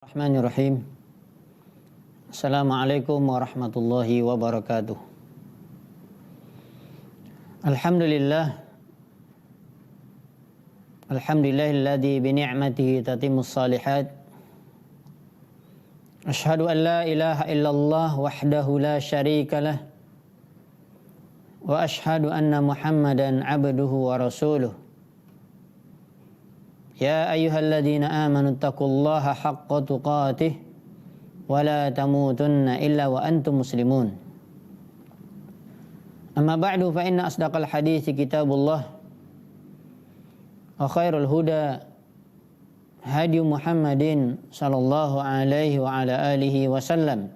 Bismillahirrahmanirrahim. Assalamualaikum warahmatullahi wabarakatuh. Alhamdulillahilladzi bi ni'matihi tatimmus shalihat. Asyhadu an la ilaha illallah wahdahu la syarikalah. Wa asyhadu anna Muhammadan abduhu wa rasuluh. Ya ayyuhalladzina amanu taqullaha haqqa tuqatih wa la tamutunna illa wa antum muslimun. Amma ba'du fa inna asdaqal hadithi kitabullah wa khairul huda hadi Muhammadin sallallahu alaihi wa ala alihi wa sallam.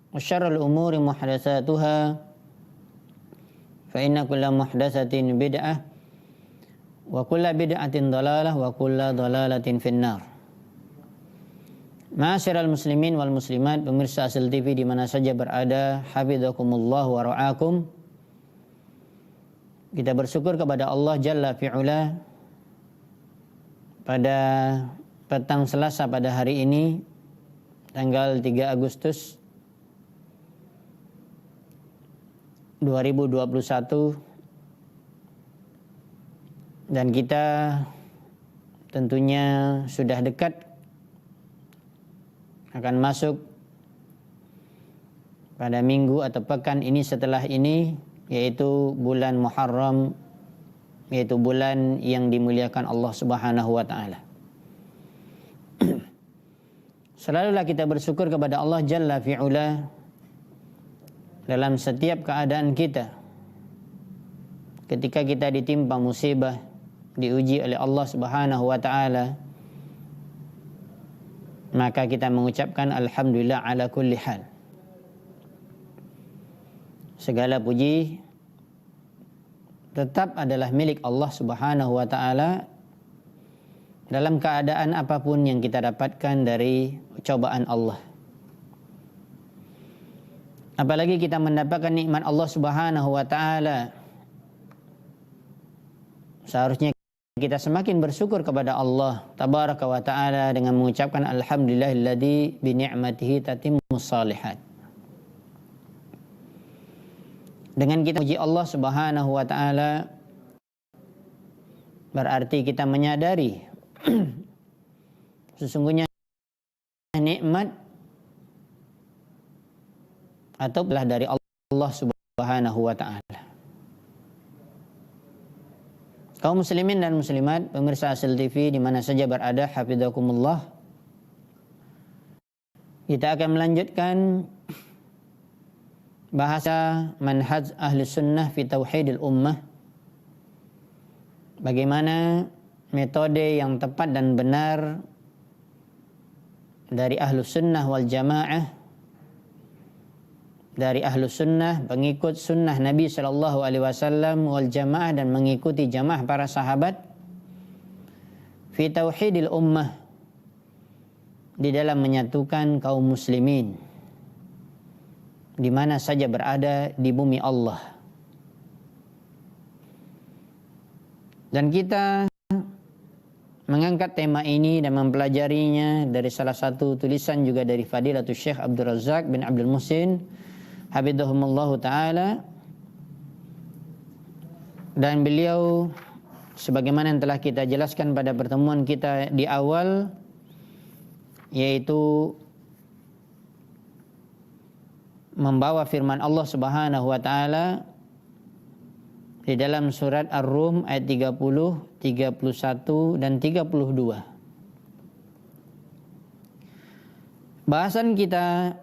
Wa syarrul umuri muhdatsatuha fa inna kulla muhdatsatin bid'ah wa kulla bid'atin dhalalah wa kulla dhalalatin finnar. Ma'asyiral muslimin wal muslimat, pemirsa Asl TV di mana saja berada, hafizakumullah wa ra'akum. Kita bersyukur kepada Allah Jalla fi'ula pada petang Selasa pada hari ini tanggal 3 Agustus 2021, dan kita tentunya sudah dekat akan masuk pada minggu atau pekan ini setelah ini, yaitu bulan Muharram, yaitu bulan yang dimuliakan Allah Subhanahu wa taala. Selalulah kita bersyukur kepada Allah Jalla fi'ula dalam setiap keadaan kita. Ketika kita ditimpa musibah, diuji oleh Allah Subhanahu wa taala, maka kita mengucapkan alhamdulillah ala kulli hal. Segala puji tetap adalah milik Allah Subhanahu wa taala dalam keadaan apapun yang kita dapatkan dari cobaan Allah. Apalagi kita mendapatkan nikmat Allah Subhanahu wa taala, seharusnya kita semakin bersyukur kepada Allah tabaraka wa ta'ala dengan mengucapkan alhamdulillahilladzi bi ni'matihi tatimmus shalihat. Dengan kita puji Allah Subhanahu wa ta'ala, berarti kita menyadari sesungguhnya nikmat atau belah dari Allah Subhanahu wa ta'ala. Kaum muslimin dan muslimat, pemirsa Asl TV di mana saja berada, hafizakumullah. Kita akan melanjutkan bahasa manhaj ahli sunnah fi tauhidil ummah. Bagaimana metode yang tepat dan benar dari ahli sunnah wal jamaah, dari ahlu sunnah, pengikut sunnah Nabi SAW wal jamaah, dan mengikuti jamaah para sahabat fi tauhidil ummah, di dalam menyatukan kaum muslimin di mana saja berada di bumi Allah. Dan kita mengangkat tema ini dan mempelajarinya dari salah satu tulisan juga dari Fadilatul Syekh Abdul Razak bin Abdul Muhsin hafizahumullahu ta'ala, dan beliau sebagaimana yang telah kita jelaskan pada pertemuan kita di awal, yaitu membawa firman Allah Subhanahu wa taala di dalam surat Ar-Rum ayat 30, 31 dan 32. Bahasan kita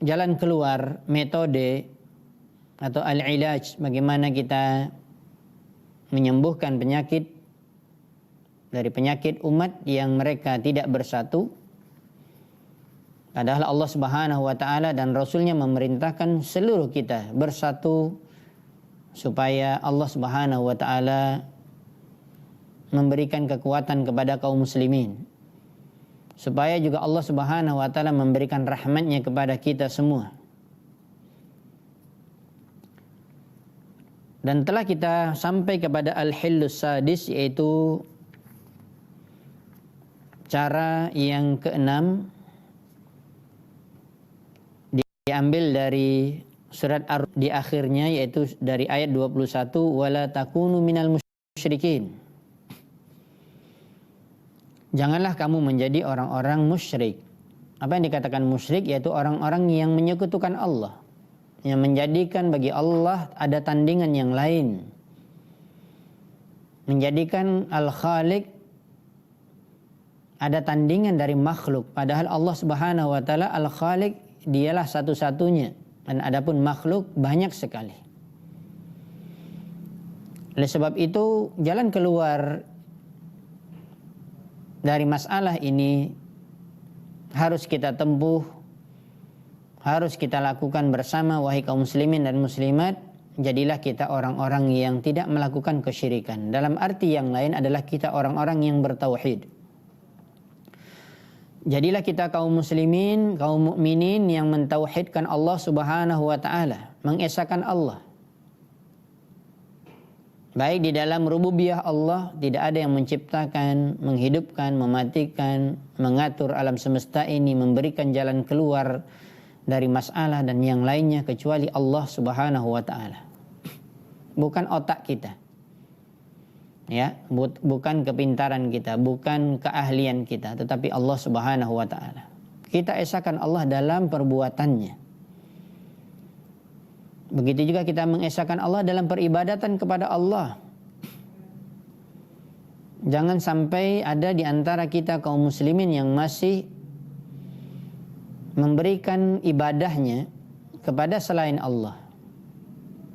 jalan keluar, metode atau al-ilaj, bagaimana kita menyembuhkan penyakit dari penyakit umat yang mereka tidak bersatu. Padahal Allah Subhanahu wa taala dan Rasulnya memerintahkan seluruh kita bersatu supaya Allah Subhanahu wa taala memberikan kekuatan kepada kaum muslimin, supaya juga Allah Subhanahu wa taala memberikan rahmatnya kepada kita semua. Dan telah kita sampai kepada al-hillus sadis, yaitu Cara yang keenam diambil dari surat di akhirnya, yaitu dari ayat 21, wala takunu minal musyrikin. Janganlah kamu menjadi orang-orang musyrik. Apa yang dikatakan musyrik? Yaitu orang-orang yang menyekutukan Allah, yang menjadikan bagi Allah ada tandingan yang lain, menjadikan Al-Khaliq ada tandingan dari makhluk. Padahal Allah Subhanahu wa taala Al-Khaliq, dialah satu-satunya, dan adapun makhluk banyak sekali. Oleh sebab itu, jalan keluar dari masalah ini harus kita tempuh, harus kita lakukan bersama, wahai kaum muslimin dan muslimat. Jadilah kita orang-orang yang tidak melakukan kesyirikan. Dalam arti yang lain adalah kita orang-orang yang bertauhid. Jadilah kita kaum muslimin, kaum mukminin yang mentauhidkan Allah Subhanahu wa taala, mengesahkan Allah. Baik di dalam rububiyah Allah, tidak ada yang menciptakan, menghidupkan, mematikan, mengatur alam semesta ini, memberikan jalan keluar dari masalah dan yang lainnya kecuali Allah Subhanahu wa taala. Bukan otak kita. Ya, bukan kepintaran kita, bukan keahlian kita, tetapi Allah Subhanahu wa taala. Kita esahkan Allah dalam perbuatannya. Begitu juga kita mengesahkan Allah dalam peribadatan kepada Allah. Jangan sampai ada di antara kita kaum muslimin yang masih memberikan ibadahnya kepada selain Allah.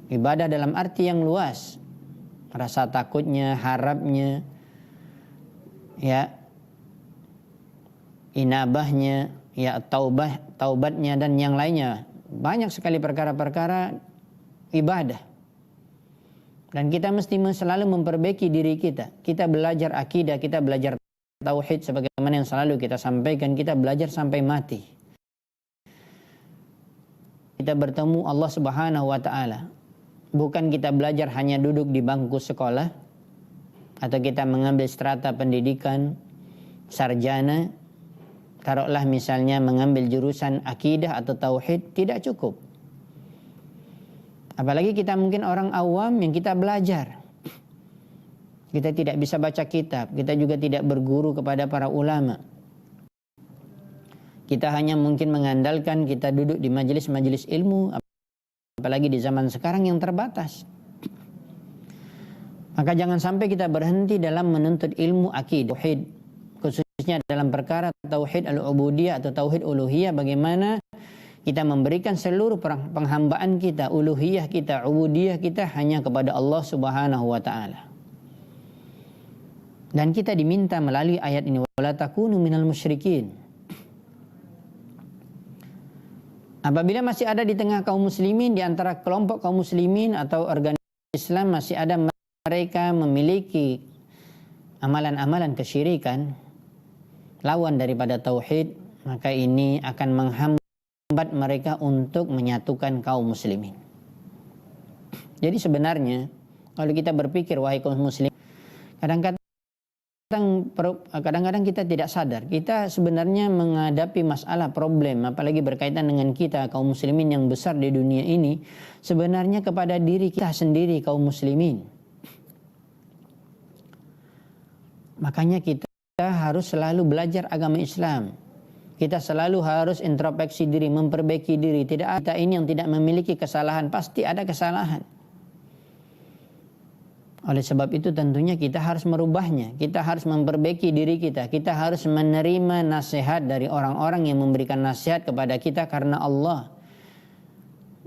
Ibadah dalam arti yang luas. Rasa takutnya, harapnya, ya, inabahnya, ya, taubatnya dan yang lainnya. Banyak sekali perkara-perkara ibadah. Dan kita mesti selalu memperbaiki diri kita. Kita belajar akidah, kita belajar tauhid sebagaimana yang selalu kita sampaikan, kita belajar sampai mati. Kita bertemu Allah Subhanahu wa taala. Bukan kita belajar hanya duduk di bangku sekolah atau kita mengambil strata pendidikan sarjana, taruhlah misalnya mengambil jurusan akidah atau tauhid, tidak cukup. Apalagi kita mungkin orang awam yang kita belajar. Kita tidak bisa baca kitab, kita juga tidak berguru kepada para ulama. Kita hanya mungkin mengandalkan kita duduk di majelis-majelis ilmu, apalagi di zaman sekarang yang terbatas. Maka jangan sampai kita berhenti dalam menuntut ilmu akidah, tauhid, khususnya dalam perkara tauhid al-ubudiyah atau tauhid uluhiyah, bagaimana kita memberikan seluruh penghambaan kita, uluhiyah kita, ubudiyah kita hanya kepada Allah Subhanahu wa taala. Dan kita diminta melalui ayat ini, wala takunu minal musyrikin. Apabila masih ada di tengah kaum muslimin, di antara kelompok kaum muslimin atau organisasi Islam masih ada mereka memiliki amalan-amalan kesyirikan, lawan daripada tauhid, maka ini akan menghambat mereka untuk menyatukan kaum muslimin. Jadi sebenarnya kalau kita berpikir, wahai kaum muslimin, kadang-kadang kita tidak sadar, kita sebenarnya menghadapi masalah problem, apalagi berkaitan dengan kita kaum muslimin yang besar di dunia ini, sebenarnya kepada diri kita sendiri kaum muslimin. Makanya kita harus selalu belajar agama Islam. Kita selalu harus introspeksi diri, memperbaiki diri. Tidak ada ini yang tidak memiliki kesalahan, pasti ada kesalahan. Oleh sebab itu tentunya kita harus merubahnya. Kita harus memperbaiki diri kita. Kita harus menerima nasihat dari orang-orang yang memberikan nasihat kepada kita karena Allah.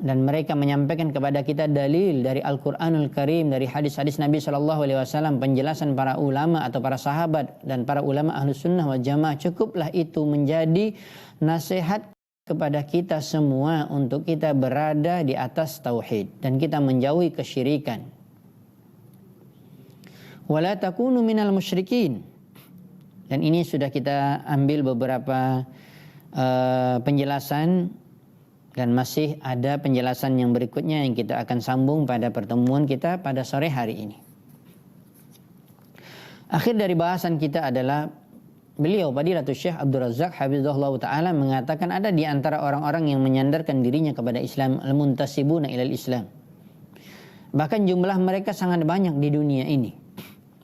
Dan mereka menyampaikan kepada kita dalil dari Al-Quranul Karim, dari hadis-hadis Nabi SAW, penjelasan para ulama atau para sahabat dan para ulama Ahlus Sunnah wal Jamaah. Cukuplah itu menjadi nasihat kepada kita semua untuk kita berada di atas tauhid dan kita menjauhi kesyirikan. Wala takunu minal musyrikin. Dan ini sudah kita ambil beberapa penjelasan. Dan masih ada penjelasan yang berikutnya yang kita akan sambung pada pertemuan kita pada sore hari ini. Akhir dari bahasan kita adalah beliau Fadilatul Syekh Abdul Razak hafizahullah taala mengatakan ada di antara orang-orang yang menyandarkan dirinya kepada Islam, al-muntasibuna ilal Islam. Bahkan jumlah mereka sangat banyak di dunia ini.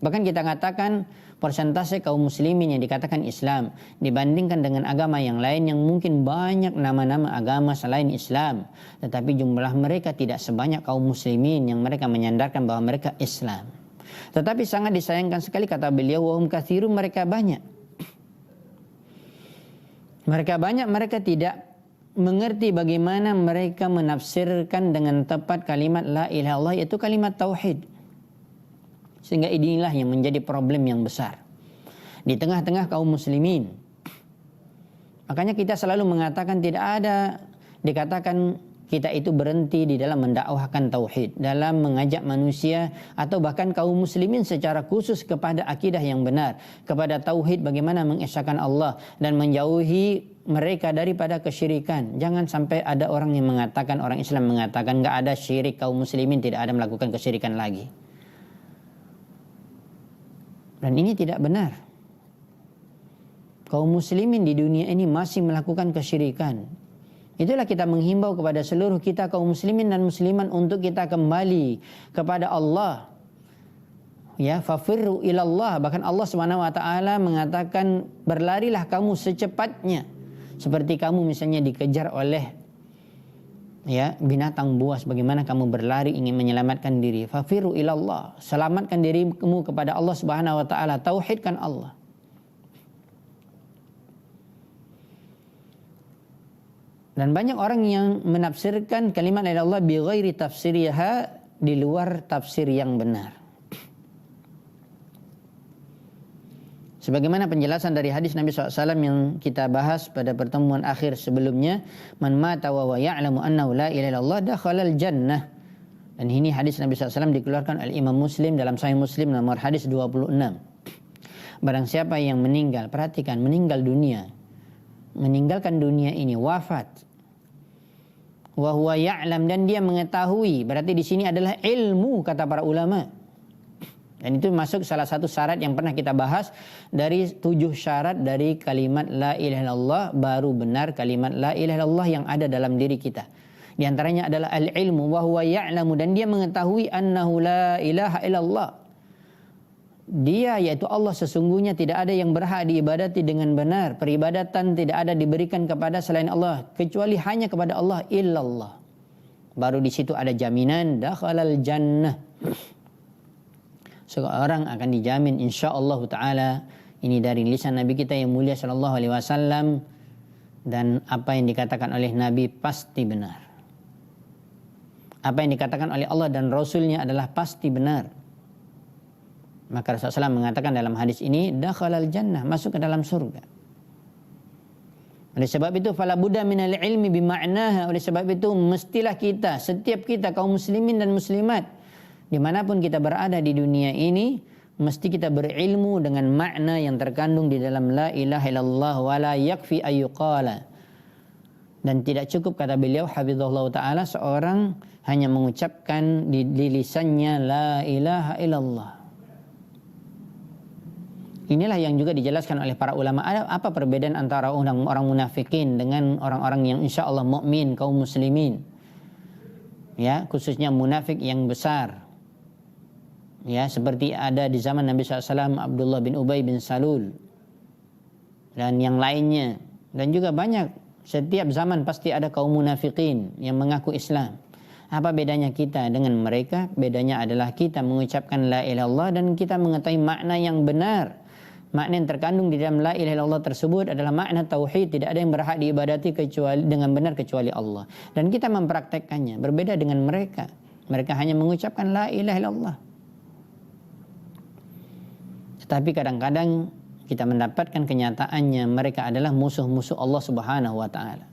Bahkan kita katakan persentase kaum muslimin yang dikatakan Islam dibandingkan dengan agama yang lain yang mungkin banyak nama-nama agama selain Islam, tetapi jumlah mereka tidak sebanyak kaum muslimin yang mereka menyandarkan bahwa mereka Islam. Tetapi sangat disayangkan sekali kata beliau, wahum katsirun, mereka banyak. Mereka tidak mengerti bagaimana mereka menafsirkan dengan tepat kalimat la ilaha illallah, yaitu kalimat tauhid. Sehingga inilah yang menjadi problem yang besar di tengah-tengah kaum muslimin. Makanya kita selalu mengatakan tidak ada dikatakan kita itu berhenti di dalam mendakwahkan tauhid, dalam mengajak manusia atau bahkan kaum muslimin secara khusus kepada akidah yang benar, kepada tauhid, bagaimana mengesahkan Allah dan menjauhi mereka daripada kesyirikan. Jangan sampai ada orang yang mengatakan, orang Islam mengatakan enggak ada syirik, kaum muslimin tidak ada melakukan kesyirikan lagi. Dan ini tidak benar. Kaum muslimin di dunia ini masih melakukan kesyirikan. Itulah kita menghimbau kepada seluruh kita kaum muslimin dan muslimat untuk kita kembali kepada Allah. Ya, fafirru ilallah. Bahkan Allah Subhanahu wa taala mengatakan berlarilah kamu secepatnya. Seperti kamu misalnya dikejar oleh binatang buas, bagaimana kamu berlari ingin menyelamatkan diri. Fafirru ilallah. Selamatkan dirimu kepada Allah Subhanahu wa taala, tauhidkan Allah. Dan banyak orang yang menafsirkan kalimat la ilaha illallah bi ghairi tafsiriha, di luar tafsir yang benar. Sebagaimana penjelasan dari hadis Nabi SAW yang kita bahas pada pertemuan akhir sebelumnya, man mata wa ya'lamu annahu la ilaha illallah dakhalal jannah. Dan ini hadis Nabi SAW dikeluarkan oleh Imam Muslim dalam Sahih Muslim nomor hadis 26. Barang siapa yang meninggal, perhatikan, meninggal dunia, meninggalkan dunia ini, wafat, wa huwa ya'lam, dan dia mengetahui, berarti di sini adalah ilmu kata para ulama. Dan itu masuk salah satu syarat yang pernah kita bahas dari 7 syarat dari kalimat la ilaha illallah, baru benar kalimat la ilaha illallah yang ada dalam diri kita. Di antaranya adalah al-ilmu wa huwa ya'lamu, dan dia mengetahui annahu la ilaha illallah. Dia, yaitu Allah, sesungguhnya tidak ada yang berhak diibadati dengan benar. Peribadatan tidak ada diberikan kepada selain Allah, kecuali hanya kepada Allah, illallah. Baru di situ ada jaminan dakhalal jannah. Seorang akan dijamin insyaallah taala. Ini dari lisan Nabi kita yang mulia sallallahu alaihi wasallam, dan apa yang dikatakan oleh Nabi pasti benar. Apa yang dikatakan oleh Allah dan Rasulnya adalah pasti benar. Maka Rasulullah SAW mengatakan dalam hadis ini, dakhalal jannah, masuk ke dalam surga. Oleh sebab itu, fala budda minal ilmi bima'naha. Oleh sebab itu, mestilah kita, setiap kita kaum muslimin dan muslimat, dimanapun kita berada di dunia ini, mesti kita berilmu dengan makna yang terkandung di dalam la ilaha illallah wa la yakfi ayyuqala. Dan tidak cukup, kata beliau hafizahullah ta'ala, seorang hanya mengucapkan di lisannya la ilaha illallah. Inilah yang juga dijelaskan oleh para ulama. Ada apa perbedaan antara orang munafikin dengan orang-orang yang insya Allah mukmin, kaum muslimin? Ya, khususnya munafik yang besar. Ya, seperti ada di zaman Nabi SAW, Abdullah bin Ubay bin Salul dan yang lainnya. Dan juga banyak, setiap zaman pasti ada kaum munafikin yang mengaku Islam. Apa bedanya kita dengan mereka? Bedanya adalah kita mengucapkan la ilaha illallah dan kita mengetahui makna yang benar. Makna yang terkandung di dalam la ilaha illallah tersebut adalah makna tauhid, tidak ada yang berhak diibadati kecuali dengan benar kecuali Allah. Dan kita mempraktekkannya, berbeda dengan mereka. Mereka hanya mengucapkan la ilaha illallah. Tetapi kadang-kadang kita mendapatkan kenyataannya mereka adalah musuh-musuh Allah Subhanahu wa taala.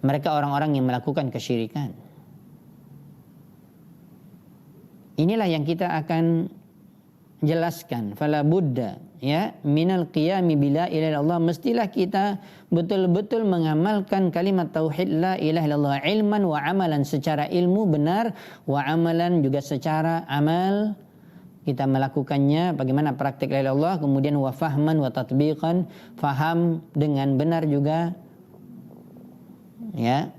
Mereka orang-orang yang melakukan kesyirikan. Inilah yang kita akan jelaskan. Fala budda minal qiyami bila ilaha illallah, mestilah kita betul-betul mengamalkan kalimat tauhid la ilaha illallah ilman wa amalan, secara ilmu benar, wa amalan juga secara amal kita melakukannya, bagaimana praktik la ilaha illallah, kemudian wa fahman wa tatbiqan, faham dengan benar juga, ya.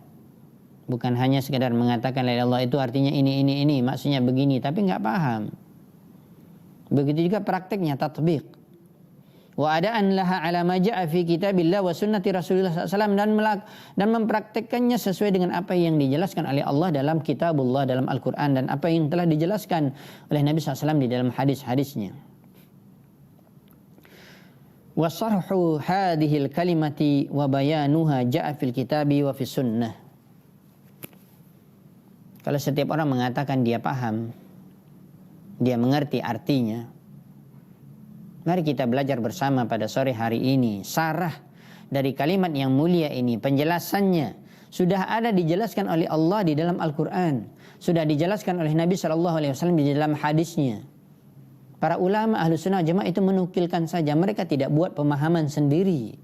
Bukan hanya sekedar mengatakan la ilaha illallah itu artinya ini, maksudnya begini, tapi nggak paham. Begitu juga praktiknya, tatbiq. Wa adaan laha ala ma ja'a fi kitabillah wa sunnati Rasulullah SAW, dan mempraktikkannya sesuai dengan apa yang dijelaskan oleh Allah dalam kitabullah, dalam Al-Quran, dan apa yang telah dijelaskan oleh Nabi SAW di dalam hadis-hadisnya. Wa sarhu hadhil kalimati wa bayanuha ja'a fil kitabi wa fis sunnah. Kalau setiap orang mengatakan dia paham, dia mengerti artinya, mari kita belajar bersama pada sore hari ini. Sarah dari kalimat yang mulia ini, penjelasannya sudah ada dijelaskan oleh Allah di dalam Al-Quran, sudah dijelaskan oleh Nabi SAW di dalam hadisnya. Para ulama ahlu sunnah jamaah itu menukilkan saja, mereka tidak buat pemahaman sendiri.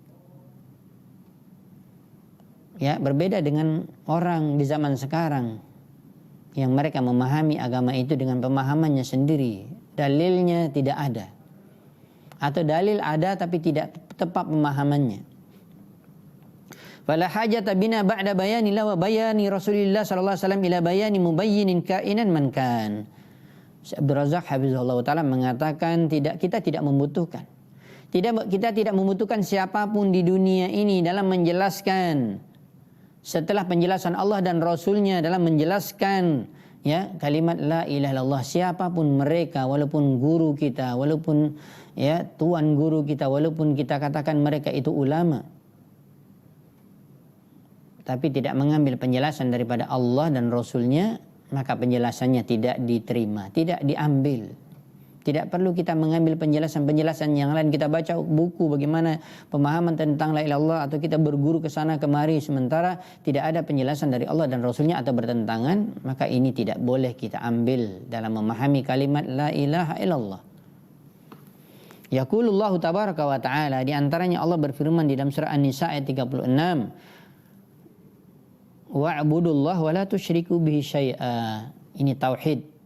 Ya, berbeda dengan orang di zaman sekarang yang mereka memahami agama itu dengan pemahamannya sendiri. Dalilnya tidak ada. Atau dalil ada tapi tidak tepat pemahamannya. Fala hajata bina ba'da bayanillah wa bayani Rasulillah sallallahu alaihi wasallam ila bayani mubayyinin kainan man kan. Syekh Abdul Razak hafizahullah taala mengatakan kita tidak membutuhkan. Kita tidak membutuhkan siapapun di dunia ini dalam menjelaskan, setelah penjelasan Allah dan Rasulnya dalam menjelaskan, ya, kalimat la ilaha illallah, siapapun mereka, walaupun guru kita, walaupun, ya, tuan guru kita, walaupun kita katakan mereka itu ulama, tapi tidak mengambil penjelasan daripada Allah dan Rasulnya, maka penjelasannya tidak diterima, tidak diambil. Tidak perlu kita mengambil penjelasan-penjelasan yang lain. Kita baca buku bagaimana pemahaman tentang la ilaha illallah, atau kita berguru ke sana kemari, sementara tidak ada penjelasan dari Allah dan Rasulnya atau bertentangan, maka ini tidak boleh kita ambil dalam memahami kalimat la ilaha illallah. Yaqulullahu tabaraka wa ta'ala, di antaranya Allah berfirman di dalam surah An-Nisa ayat 36, wa'budullah wa la tusyriku bihi syai'a. Ini tauhid.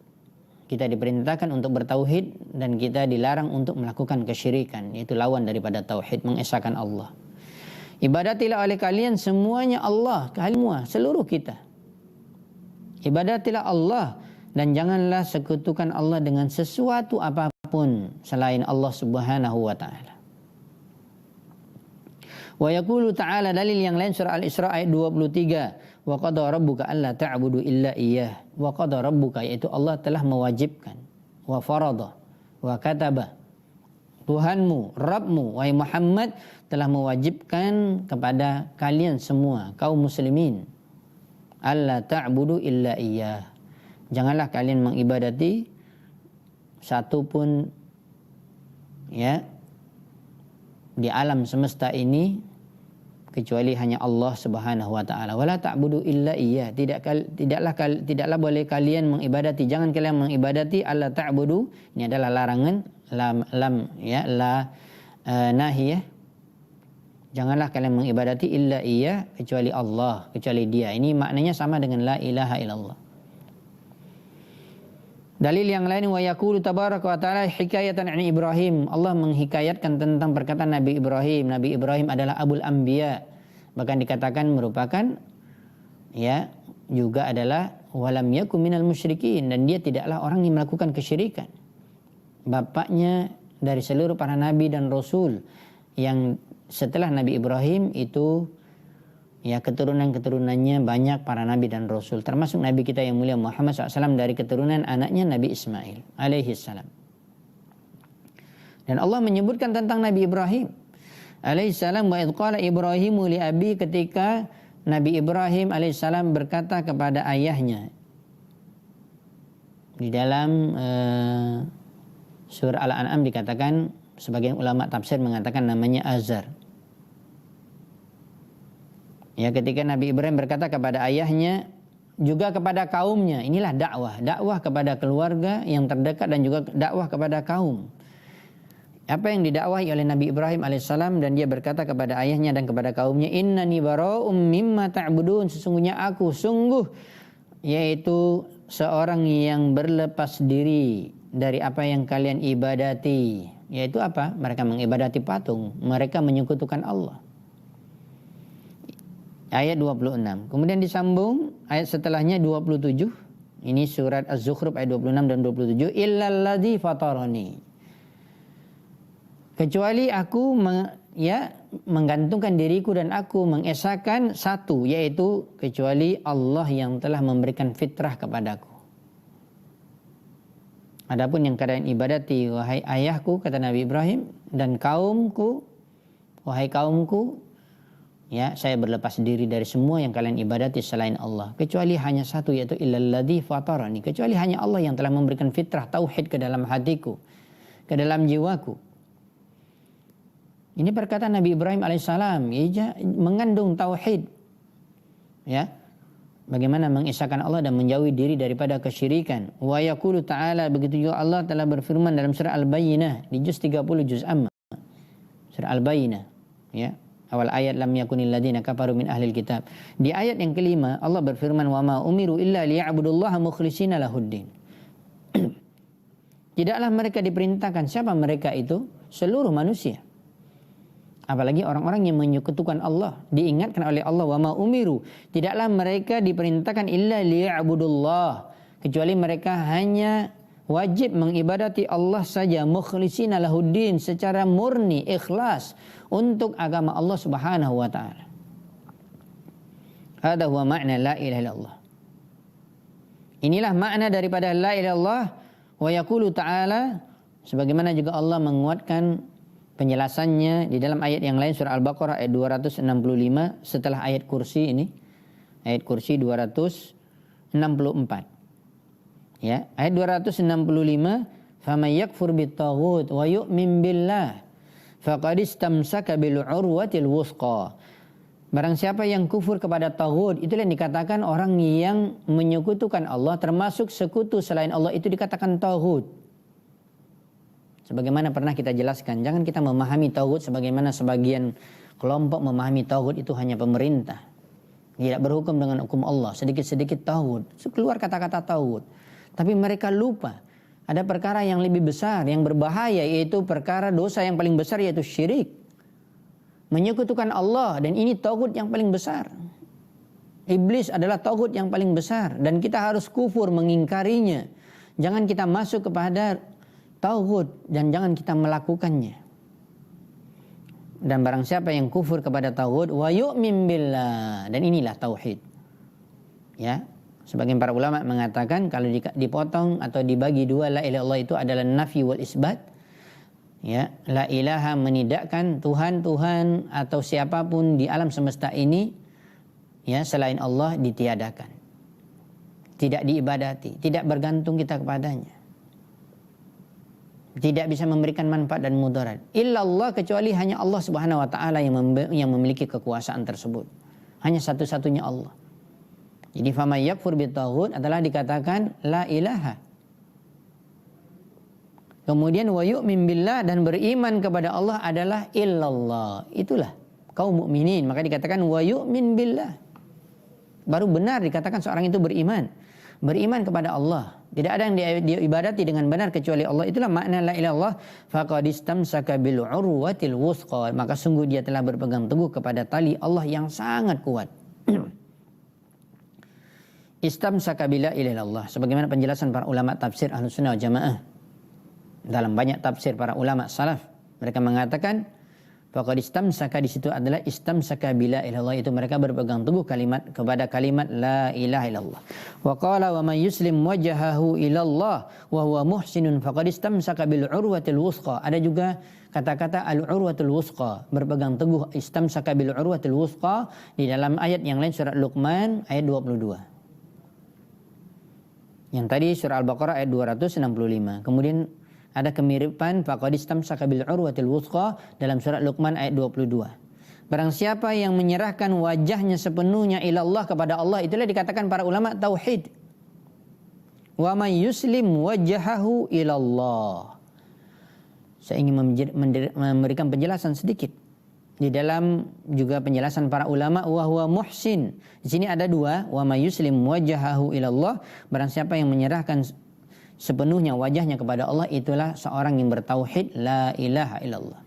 Kita diperintahkan untuk bertauhid dan kita dilarang untuk melakukan kesyirikan, yaitu lawan daripada tauhid, mengesahkan Allah. Ibadatilah oleh kalian semuanya Allah, semua, seluruh kita. Ibadatilah Allah dan janganlah sekutukan Allah dengan sesuatu apapun selain Allah Subhanahu wa taala. Wa yaqulu ta'ala, dalil yang lain surah Al-Isra ayat 23, wa qada rabbuka alla ta'budu illa iyyah. Wa qada rabbuka, yaitu Allah telah mewajibkan, wa farada, wa kataba, Tuhanmu, Rabbmu, wahai Muhammad, telah mewajibkan kepada kalian semua kaum muslimin, alla ta'budu illa iyyah, janganlah kalian mengibadati satu pun, ya, di alam semesta ini kecuali hanya Allah Subhanahu wa taala. Wala ta'budu illa iyyah, tidaklah boleh kalian mengibadati, jangan kalian mengibadati, alla ta'budu, ini adalah larangan, lam ya, la nahiyah. Janganlah kalian mengibadati illa iyyah, kecuali Allah, kecuali Dia. Ini maknanya sama dengan la ilaha illallah. Dalil yang lain, wa yaqulu tabaraka wa ta'ala hikayatan 'an Ibrahim, Allah menghikayatkan tentang perkataan Nabi Ibrahim. Nabi Ibrahim adalah abul anbiya, bahkan dikatakan merupakan, ya, juga adalah walam yakum minal musyrikin, dan dia tidaklah orang yang melakukan kesyirikan. Bapaknya dari seluruh para nabi dan rasul yang setelah Nabi Ibrahim itu, ya, keturunan-keturunannya banyak para nabi dan rasul, termasuk nabi kita yang mulia Muhammad SAW dari keturunan anaknya Nabi Ismail alaihi salam. Dan Allah menyebutkan tentang Nabi Ibrahim alaihi salam, wa idh qala Ibrahimu li abi, ketika Nabi Ibrahim alaihi salam berkata kepada ayahnya. Di dalam surah Al-An'am dikatakan, sebagian ulama tafsir mengatakan namanya Azar. Ya, ketika Nabi Ibrahim berkata kepada ayahnya, juga kepada kaumnya, inilah dakwah kepada keluarga yang terdekat dan juga dakwah kepada kaum. Apa yang didakwahi oleh Nabi Ibrahim alaihissalam, dan dia berkata kepada ayahnya dan kepada kaumnya, innani bara'um mimma ta'budun, sesungguhnya aku yaitu seorang yang berlepas diri dari apa yang kalian ibadati. Yaitu apa? Mereka mengibadati patung. Mereka menyekutukan Allah. Ayat 26. Kemudian disambung ayat setelahnya 27. Ini surat Az-Zukhruf ayat 26 dan 27. Illalladzi fatarani. Kecuali aku menggantungkan diriku dan aku mengesahkan satu, yaitu kecuali Allah yang telah memberikan fitrah kepadaku. Adapun yang kalian ibadati, wahai ayahku, kata Nabi Ibrahim, dan kaumku, wahai kaumku, ya, saya berlepas diri dari semua yang kalian ibadati selain Allah, kecuali hanya satu, yaitu illalladzi fatarani, kecuali hanya Allah yang telah memberikan fitrah tauhid ke dalam hatiku, ke dalam jiwaku. Ini perkataan Nabi Ibrahim alaihissalam, mengandung tauhid, ya, bagaimana mengesahkan Allah dan menjauhi diri daripada kesyirikan. Wa yaqulu ta'ala, begitu juga Allah telah berfirman dalam surah Al-Bayyinah di juz 30 juz amma. Surah Al-Bayyinah, ya. Awal ayat lam yakunil ladzina kafaru min ahlil kitab. Di ayat yang kelima Allah berfirman wa ma umiru illa liya'budullaha mukhlishina lahuddin. Tidaklah mereka diperintahkan, siapa mereka itu? Seluruh manusia. Apalagi orang-orang yang menyekutukan Allah, diingatkan oleh Allah wa ma umiru, tidaklah mereka diperintahkan illa liya'budullah, kecuali mereka hanya wajib mengibadati Allah saja, mukhlishina lahuddin, secara murni ikhlas untuk agama Allah Subhanahu wa taala. Hada huwa makna la ilaha illallah. Inilah makna daripada la ilaha illallah. Wa yaqulu ta'ala, sebagaimana juga Allah menguatkan penjelasannya di dalam ayat yang lain, surah Al-Baqarah ayat 265 setelah ayat kursi ini, ayat kursi 264. Ya, ayat 265, "Faman yakfur bit-taghut wa yu'min billah faqad istamsaka bil urwatil wuthqa." Barang siapa yang kufur kepada taghut, itulah yang dikatakan orang yang menyekutukan Allah, termasuk sekutu selain Allah, itu dikatakan taghut. Sebagaimana pernah kita jelaskan, jangan kita memahami taghut sebagaimana sebagian kelompok memahami taghut itu hanya pemerintah, tidak berhukum dengan hukum Allah, sedikit-sedikit taghut, keluar kata-kata taghut. Tapi mereka lupa ada perkara yang lebih besar, yang berbahaya, yaitu perkara dosa yang paling besar, yaitu syirik, menyekutukan Allah, dan ini taghut yang paling besar. Iblis adalah taghut yang paling besar dan kita harus kufur mengingkarinya. Jangan kita masuk kepada taghut dan jangan kita melakukannya. Dan barang siapa yang kufur kepada taghut wa yu'min billah, dan inilah tauhid. Ya, sebagian para ulama mengatakan kalau dipotong atau dibagi dua, la ilaha illallah itu adalah nafi wal isbat. Ya, la ilaha menidakkan Tuhan atau siapapun di alam semesta ini, ya, selain Allah ditiadakan. Tidak diibadati, tidak bergantung kita kepadanya. Tidak bisa memberikan manfaat dan mudarat. Illallah, kecuali hanya Allah Subhanahu wa taala yang memiliki kekuasaan tersebut. Hanya satu-satunya Allah. Jadi faman yakfur bitaghut adalah dikatakan la ilaha. Kemudian wa yu'min billah, dan beriman kepada Allah adalah illallah. Itulah kaum mukminin, maka dikatakan wa yu'min billah. Baru benar dikatakan seorang itu beriman. Beriman kepada Allah. Tidak ada yang diibadati dengan benar kecuali Allah. Itulah makna la ilaha illallah. Faqad istamsaka bil urwatil wuthqa. Maka sungguh dia telah berpegang teguh kepada tali Allah yang sangat kuat. Istamsaka bila ilaha illallah. Sebagaimana penjelasan para ulama tafsir Ahlus Sunnah wal Jamaah. Dalam banyak tafsir para ulama salaf, mereka mengatakan faqad istamsaka, di situ adalah istamsaka bila ilallah, itu mereka berpegang teguh kepada kalimat la ilaha illallah. Wa qala wa may yuslim wajhahu ilallah wa huwa muhsinun faqad istamsaka bil urwatil wuthqa. Ada juga kata-kata al urwatul wuthqa, berpegang teguh, istamsaka bil urwatil wuthqa, di dalam ayat yang lain surat Luqman ayat 22. Yang tadi surah Al-Baqarah ayat 265. Kemudian ada kemiripan faqad istamsaka bil urwatil wuthqa dalam surat Luqman ayat 22. Barang siapa yang menyerahkan wajahnya sepenuhnya ilallah, kepada Allah, itulah dikatakan para ulama tauhid. Wa may yuslim wajhahu ilallah. Saya ingin memberikan penjelasan sedikit. Di dalam juga penjelasan para ulama wa huwa muhsin. Di sini ada dua, wa may yuslim wajhahu ilallah, barang siapa yang menyerahkan sepenuhnya wajahnya kepada Allah, itulah seorang yang bertauhid la ilaha illallah.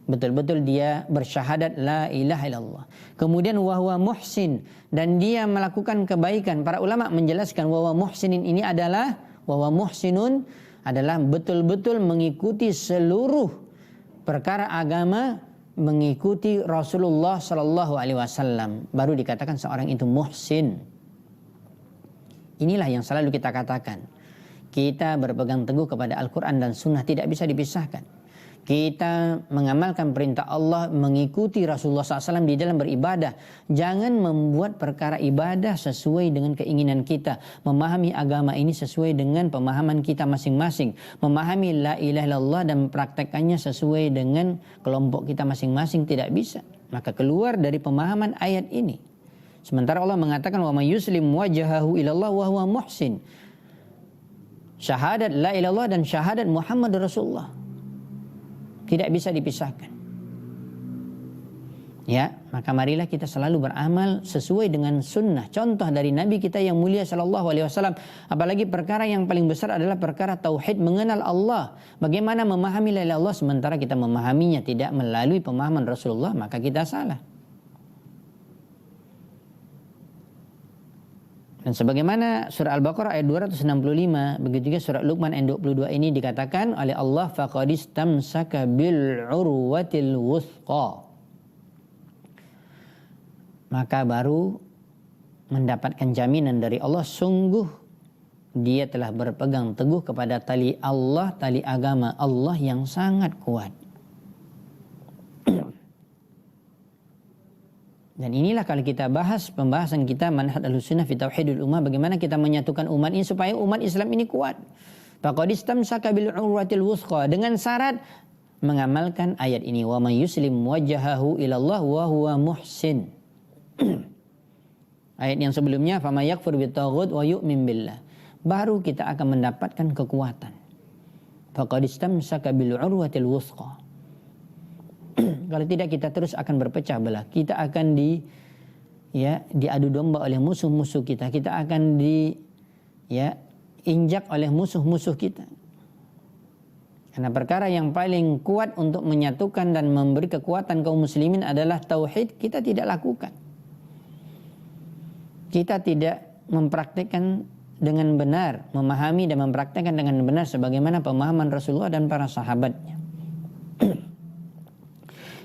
Betul-betul dia bersyahadat la ilaha illallah. Kemudian wahwa muhsin, dan dia melakukan kebaikan. Para ulama menjelaskan wahwa muhsinin ini adalah, wahwa muhsinun adalah betul-betul mengikuti seluruh perkara agama, mengikuti Rasulullah sallallahu alaihi wasallam, baru dikatakan seorang itu muhsin. Inilah yang selalu kita katakan. Kita berpegang teguh kepada Al-Quran dan Sunnah tidak bisa dipisahkan. Kita mengamalkan perintah Allah, mengikuti Rasulullah SAW di dalam beribadah. Jangan membuat perkara ibadah sesuai dengan keinginan kita. Memahami agama ini sesuai dengan pemahaman kita masing-masing. Memahami la ilaha illallah dan mempraktekannya sesuai dengan kelompok kita masing-masing tidak bisa. Maka keluar dari pemahaman ayat ini. Sementara Allah mengatakan wa may yuslim wajhahu ilallah wa huwa muhsin. Syahadat la ilaha illallah dan syahadat Muhammad Rasulullah tidak bisa dipisahkan. Ya, maka marilah kita selalu beramal sesuai dengan sunnah, contoh dari Nabi kita yang mulia sallallahu alaihi wasallam. Apalagi perkara yang paling besar adalah perkara tauhid, mengenal Allah. Bagaimana memahami la ilaha illallah sementara kita memahaminya tidak melalui pemahaman Rasulullah, maka kita salah. Dan sebagaimana surah Al-Baqarah ayat 265, begitu juga surah Luqman ayat 22 ini dikatakan oleh Allah faqadistamsaka bil urwatil wuthqa. Maka baru mendapatkan jaminan dari Allah, sungguh dia telah berpegang teguh kepada tali Allah, tali agama Allah yang sangat kuat. Dan inilah kalau kita bahas pembahasan kita manhaj Ahlussunnah fi tauhidul ummah, bagaimana kita menyatukan umat ini supaya umat Islam ini kuat. Faqadistamsaka bil urwatil wuthqa, dengan syarat mengamalkan ayat ini, wa may yuslim wajhahu ilallah wa huwa muhsin. Ayat yang sebelumnya fama yakfur bitaghut wa yu'min billah, baru kita akan mendapatkan kekuatan. Faqadistamsaka bil urwatil wuthqa. Kalau tidak, kita terus akan berpecah belah. Kita akan diadu domba oleh musuh-musuh kita. Kita akan injak oleh musuh-musuh kita. Karena perkara yang paling kuat untuk menyatukan dan memberi kekuatan kaum muslimin adalah tauhid, kita tidak lakukan. Kita tidak mempraktikkan dengan benar, memahami dan mempraktikkan dengan benar sebagaimana pemahaman Rasulullah dan para sahabatnya.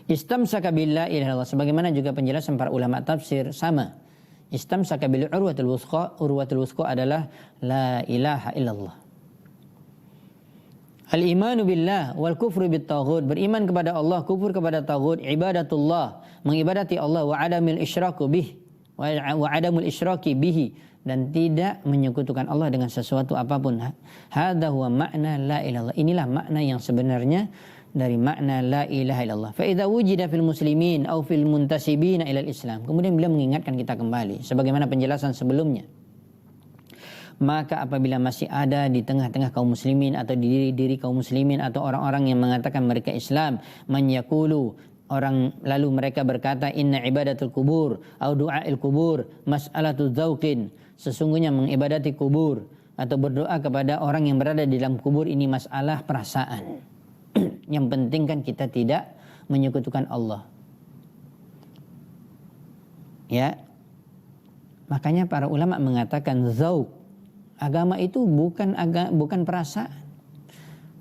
Istamsaka billahi ilaha illallah, sebagaimana juga penjelasan para ulama tafsir sama. Istamsaka bil urwatil wuthqa, urwatil wuthqa adalah la ilaha illallah. Al-imanu billah wal kufru bit taghut, beriman kepada Allah, kufur kepada taghut, ibadatullah, mengibadati Allah, wa adamul isyraku bih, wa adamul isyraki bihi, dan tidak menyekutukan Allah dengan sesuatu apapun. Hadza huwa makna la ilaha illallah. Inilah makna yang sebenarnya dari makna la ilaha illallah. Fa idza wujida fil muslimin aw fil muntasibina ila al-Islam. Kemudian beliau mengingatkan kita kembali sebagaimana penjelasan sebelumnya. Maka apabila masih ada di tengah-tengah kaum muslimin atau di diri kaum muslimin atau orang-orang yang mengatakan mereka Islam, man yaqulu, orang lalu mereka berkata inna ibadatul kubur au du'ail kubur mas'alatu dzauqin, sesungguhnya mengibadati kubur atau berdoa kepada orang yang berada di dalam kubur ini masalah perasaan. Yang penting kan kita tidak menyekutukan Allah. Ya. Makanya para ulama mengatakan zauq, agama itu bukan perasaan.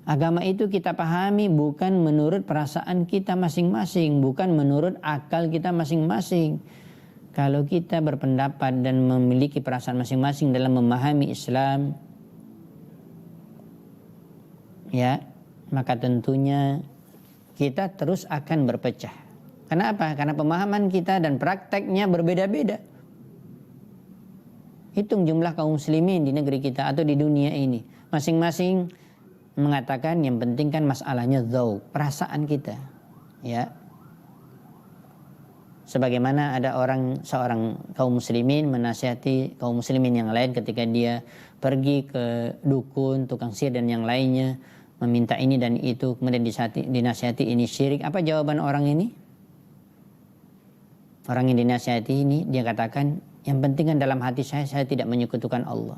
Agama itu kita pahami bukan menurut perasaan kita masing-masing, bukan menurut akal kita masing-masing. Kalau kita berpendapat dan memiliki perasaan masing-masing dalam memahami Islam, ya, maka tentunya kita terus akan berpecah. Kenapa? Karena pemahaman kita dan prakteknya berbeda-beda. Hitung jumlah kaum muslimin di negeri kita atau di dunia ini, masing-masing mengatakan yang penting kan masalahnya dzauq, perasaan kita. Ya. Sebagaimana ada seorang kaum muslimin menasihati kaum muslimin yang lain ketika dia pergi ke dukun, tukang sihir dan yang lainnya, meminta ini dan itu, kemudian dinasihati ini syirik. Apa jawaban orang ini? Orang yang dinasihati ini, dia katakan, yang penting kan dalam hati saya tidak menyekutukan Allah.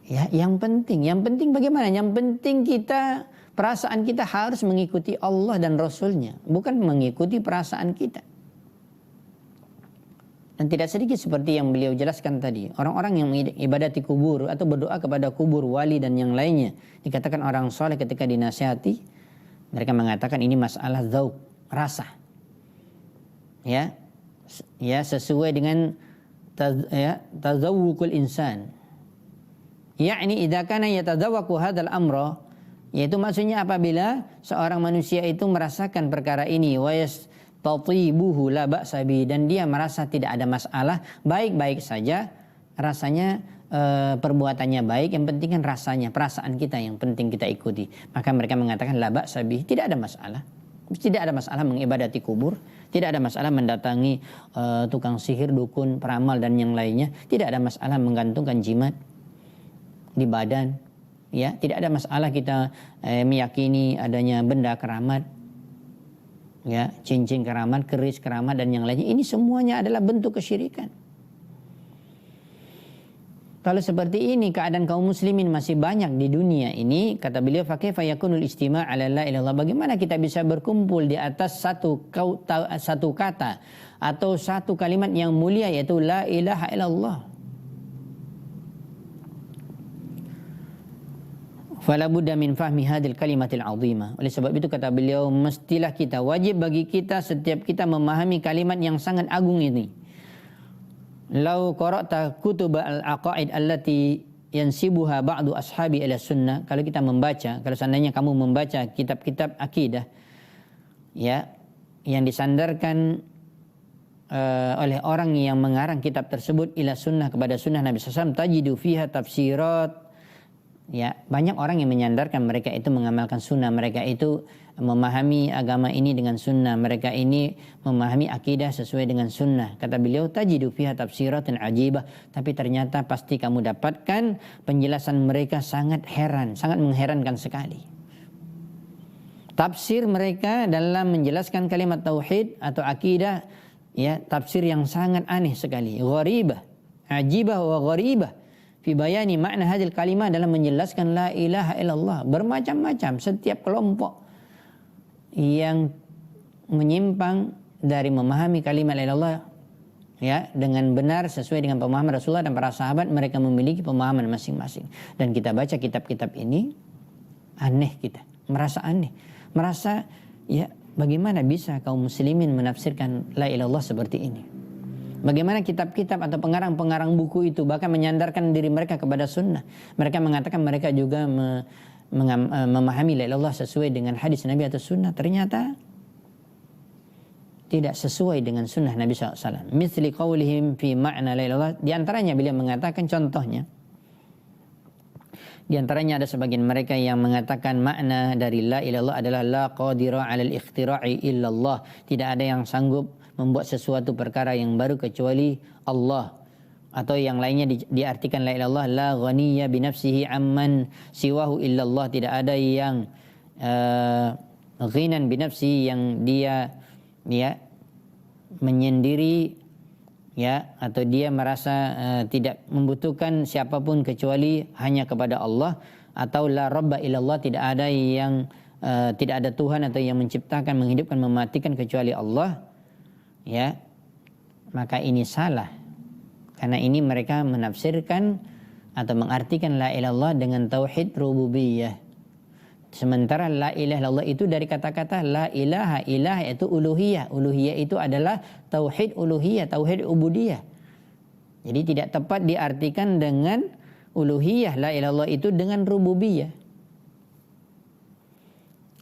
Ya, yang penting bagaimana? Yang penting kita, perasaan kita harus mengikuti Allah dan Rasulnya, bukan mengikuti perasaan kita. Dan tidak sedikit seperti yang beliau jelaskan tadi, orang-orang yang mengibadati kubur atau berdoa kepada kubur, wali dan yang lainnya, dikatakan orang soleh ketika dinasihati, mereka mengatakan ini masalah dzauq, rasa. Ya, sesuai dengan tazawwukul insan. Yakni idza kana yatadzawwaqu hadzal amra, yaitu maksudnya apabila seorang manusia itu merasakan perkara ini, wa yastatibuhu la ba'sa bi, dan dia merasa tidak ada masalah, baik-baik saja rasanya, perbuatannya baik, yang penting kan rasanya, perasaan kita yang penting kita ikuti. Maka mereka mengatakan la ba'sa bi, tidak ada masalah. Tidak ada masalah mengibadati kubur, tidak ada masalah mendatangi tukang sihir, dukun, peramal dan yang lainnya, tidak ada masalah menggantungkan jimat di badan, ya, tidak ada masalah kita meyakini adanya benda keramat, ya, cincin keramat, keris keramat dan yang lainnya. Ini semuanya adalah bentuk kesyirikan. Kalau seperti ini keadaan kaum muslimin masih banyak di dunia ini, kata beliau, fa kaifa yakunul istima' ala la ilaha illallah, bagaimana kita bisa berkumpul di atas satu kata atau satu kalimat yang mulia, yaitu la ilaha illallah. Fala budda min fahmi hadil kalimatil azimah. Oleh sebab itu kata beliau, mestilah kita, wajib bagi kita, setiap kita memahami kalimat yang sangat agung ini. Lau qara'ta kutub al-aqaid allati yansibuha ba'du ashabi ila sunnah, kalau kita membaca, kalau seandainya kamu membaca kitab-kitab akidah, ya, yang disandarkan oleh orang yang mengarang kitab tersebut ila sunnah, kepada sunnah Nabi SAW, tajidu fiha tafsirat. Ya, banyak orang yang menyandarkan mereka itu mengamalkan sunnah, mereka itu memahami agama ini dengan sunnah, mereka ini memahami akidah sesuai dengan sunnah. Kata beliau, tajidu fiha tafsiratin ajibah, tapi ternyata pasti kamu dapatkan penjelasan mereka sangat heran, sangat mengherankan sekali. Tafsir mereka dalam menjelaskan kalimat tauhid atau akidah, ya, tafsir yang sangat aneh sekali, gharibah, ajibah wa gharibah. Fi bayani makna hadil kalimah, dalam menjelaskan la ilaha illallah. Bermacam-macam setiap kelompok yang menyimpang dari memahami kalimat la ilallah, ya, dengan benar sesuai dengan pemahaman Rasulullah dan para sahabat, mereka memiliki pemahaman masing-masing. Dan kita baca kitab-kitab ini, aneh kita, merasa aneh, merasa, ya, bagaimana bisa kaum muslimin menafsirkan la ilallah seperti ini? Bagaimana kitab-kitab atau pengarang-pengarang buku itu bahkan menyandarkan diri mereka kepada sunnah. Mereka mengatakan mereka juga memahami la ilaha illallah sesuai dengan hadis Nabi atau sunnah. Ternyata tidak sesuai dengan sunnah Nabi SAW. Mithli qawlihim fi ma'na la ilaha illallah. Di antaranya beliau mengatakan, contohnya, di antaranya ada sebagian mereka yang mengatakan makna dari la ilaha illallah adalah la qadira 'alal ikhtira'i illallah. Tidak ada yang sanggup membuat sesuatu perkara yang baru kecuali Allah. Atau yang lainnya diartikan la ilaha illallah la ghaniyya binafsihi amman siwahu illallah. Tidak ada yang ghinan binafsihi, yang dia, ya, menyendiri, ya, atau dia merasa tidak membutuhkan siapapun kecuali hanya kepada Allah. Atau la rabba illallah, tidak ada yang tidak ada Tuhan atau yang menciptakan, menghidupkan, mematikan kecuali Allah. Ya, maka ini salah, karena ini mereka menafsirkan atau mengartikan la ilaha illallah dengan tauhid rububiyah. Sementara la ilaha illallah itu dari kata-kata la ilaha, ilah itu uluhiyah, uluhiyah itu adalah tauhid uluhiyah, tauhid ubudiyah. Jadi tidak tepat diartikan dengan uluhiyah la ilaha illallah itu dengan rububiyah.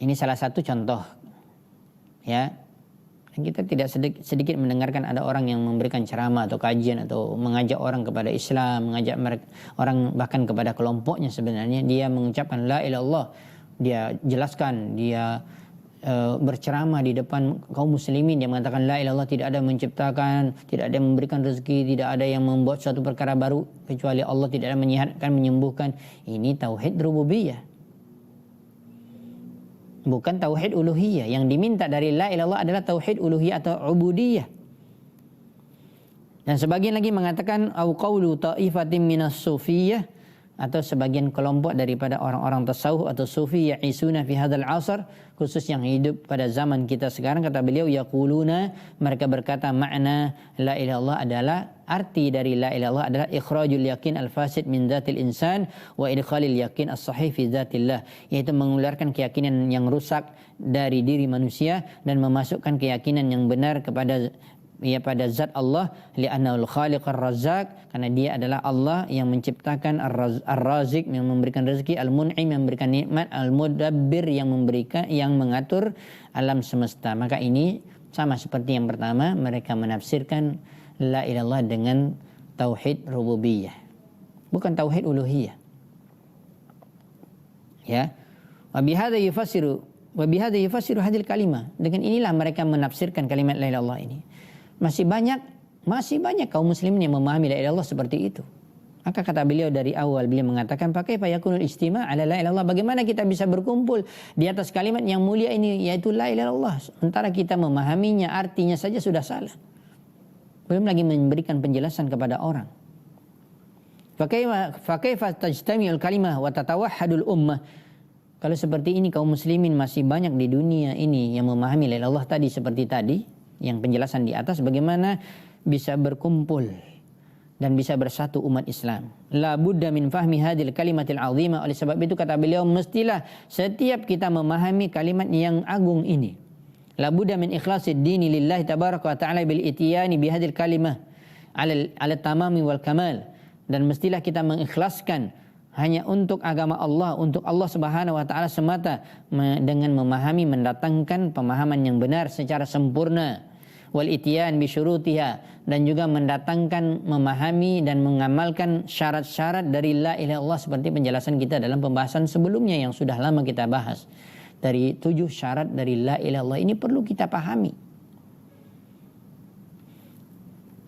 Ini salah satu contoh, ya. Kita tidak sedikit mendengarkan ada orang yang memberikan ceramah atau kajian atau mengajak orang kepada Islam, mengajak mereka, orang bahkan kepada kelompoknya sebenarnya, dia mengucapkan la ilaha illallah, dia jelaskan, dia berceramah di depan kaum muslimin, dia mengatakan la ilaha illallah, tidak ada yang menciptakan, tidak ada yang memberikan rezeki, tidak ada yang membuat suatu perkara baru kecuali Allah, tidak ada yang menyehatkan, menyembuhkan. Ini tauhid rububiyah, bukan tauhid uluhiyah. Yang diminta dari la ilaha illallah adalah tauhid uluhiyah atau ubudiyah. Dan sebagian lagi mengatakan au qaulu ta'ifatin minas sufiyah atau sebagian kelompok daripada orang-orang tasawuf atau sufi ya'isuna fi hadzal asr, khusus yang hidup pada zaman kita sekarang, kata beliau, yaquluna, mereka berkata makna la ilaha illallah adalah, arti dari la ilaha illallah adalah ikhrajul yakin al-fasid min dzatil insan wa idkhalil yakin as-sahih fi dzatillah, yaitu mengeluarkan keyakinan yang rusak dari diri manusia dan memasukkan keyakinan yang benar kepada pada zat Allah, li'annahu al-khaliq ar-razzaq, karena dia adalah Allah yang menciptakan, ar-razik yang memberikan rezeki, al-mun'im yang memberikan nikmat, al-mudabbir yang memberikan, yang mengatur alam semesta. Maka ini sama seperti yang pertama, mereka menafsirkan la ilaha illallah dengan tauhid rububiyah, bukan tauhid uluhiyah. Ya. Wa bihadza yufassiru hadhil kalimah. Dengan inilah mereka menafsirkan kalimat la ilaha illallah ini. Masih banyak kaum muslimin yang memahami la ilaha illallah seperti itu. Maka kata beliau dari awal, beliau mengatakan, pakai fayakunul istima' ala la ilaha illallah. Bagaimana kita bisa berkumpul di atas kalimat yang mulia ini, yaitu la ilaha illallah, sementara kita memahaminya, artinya saja sudah salah. Belum lagi memberikan penjelasan kepada orang. Fakaifa tajtami'ul kalimah wa tatawahhadul ummah. Kalau seperti ini kaum muslimin masih banyak di dunia ini yang memahami la ilaha illallah tadi seperti tadi, yang penjelasan di atas, bagaimana bisa berkumpul dan bisa bersatu umat Islam. La budda min fahmi hadhil kalimatil azimah. Oleh sebab itu kata beliau, mestilah setiap kita memahami kalimat yang agung ini. La budda min ikhlasid dini lillahi tabaraka wa ta'ala bil itiyani bihadhil kalimah ala tamami wal kamal. Dan mestilah kita mengikhlaskan hanya untuk agama Allah, untuk Allah Subhanahu wa taala semata, dengan memahami, mendatangkan pemahaman yang benar secara sempurna, wal ityan bi syurutiha, dan juga mendatangkan, memahami dan mengamalkan syarat-syarat dari la ilaha illallah seperti penjelasan kita dalam pembahasan sebelumnya yang sudah lama kita bahas. Dari 7 syarat dari la ilaha illallah ini perlu kita pahami.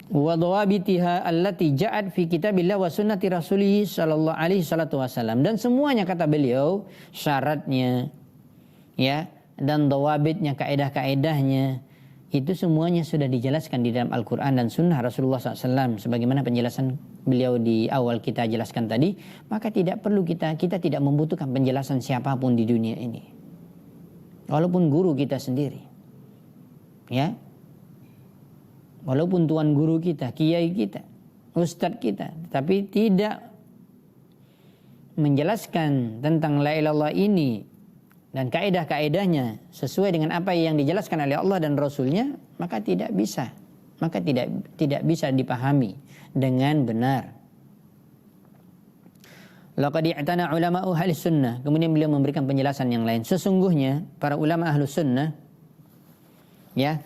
Wa dhawabitiha allati ja'at fi kitabillah wa sunnati rasulih sallallahu alaihi salatu wasallam, dan semuanya kata beliau syaratnya ya, dan dhawabitnya, kaedah-kaedahnya itu semuanya sudah dijelaskan di dalam Al-Quran dan sunnah Rasulullah SAW sebagaimana penjelasan beliau di awal kita jelaskan tadi. Maka tidak perlu kita tidak membutuhkan penjelasan siapapun di dunia ini, walaupun guru kita sendiri ya, walaupun tuan guru kita, kiai kita, ustadz kita, tapi tidak menjelaskan tentang la ilaha illallah ini dan kaedah-kaedahnya sesuai dengan apa yang dijelaskan oleh Allah dan Rasulnya, maka tidak bisa dipahami dengan benar. Laqad i'tana ulama'u ahli sunnah. Kemudian beliau memberikan penjelasan yang lain. Sesungguhnya para ulama ahlu sunnah ya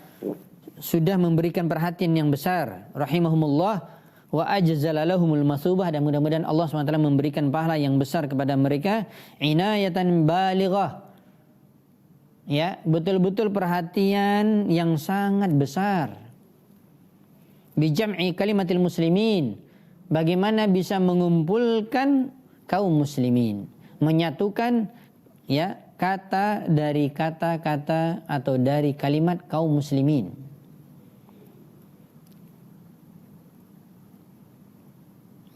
sudah memberikan perhatian yang besar, rahimahumullah, wa ajzala lahumul masubah, dan mudah-mudahan Allah SWT memberikan pahala yang besar kepada mereka, inayatan balighah ya, betul-betul perhatian yang sangat besar, bijam'i kalimatil muslimin, bagaimana bisa mengumpulkan kaum muslimin, menyatukan ya kata dari kata-kata atau dari kalimat kaum muslimin.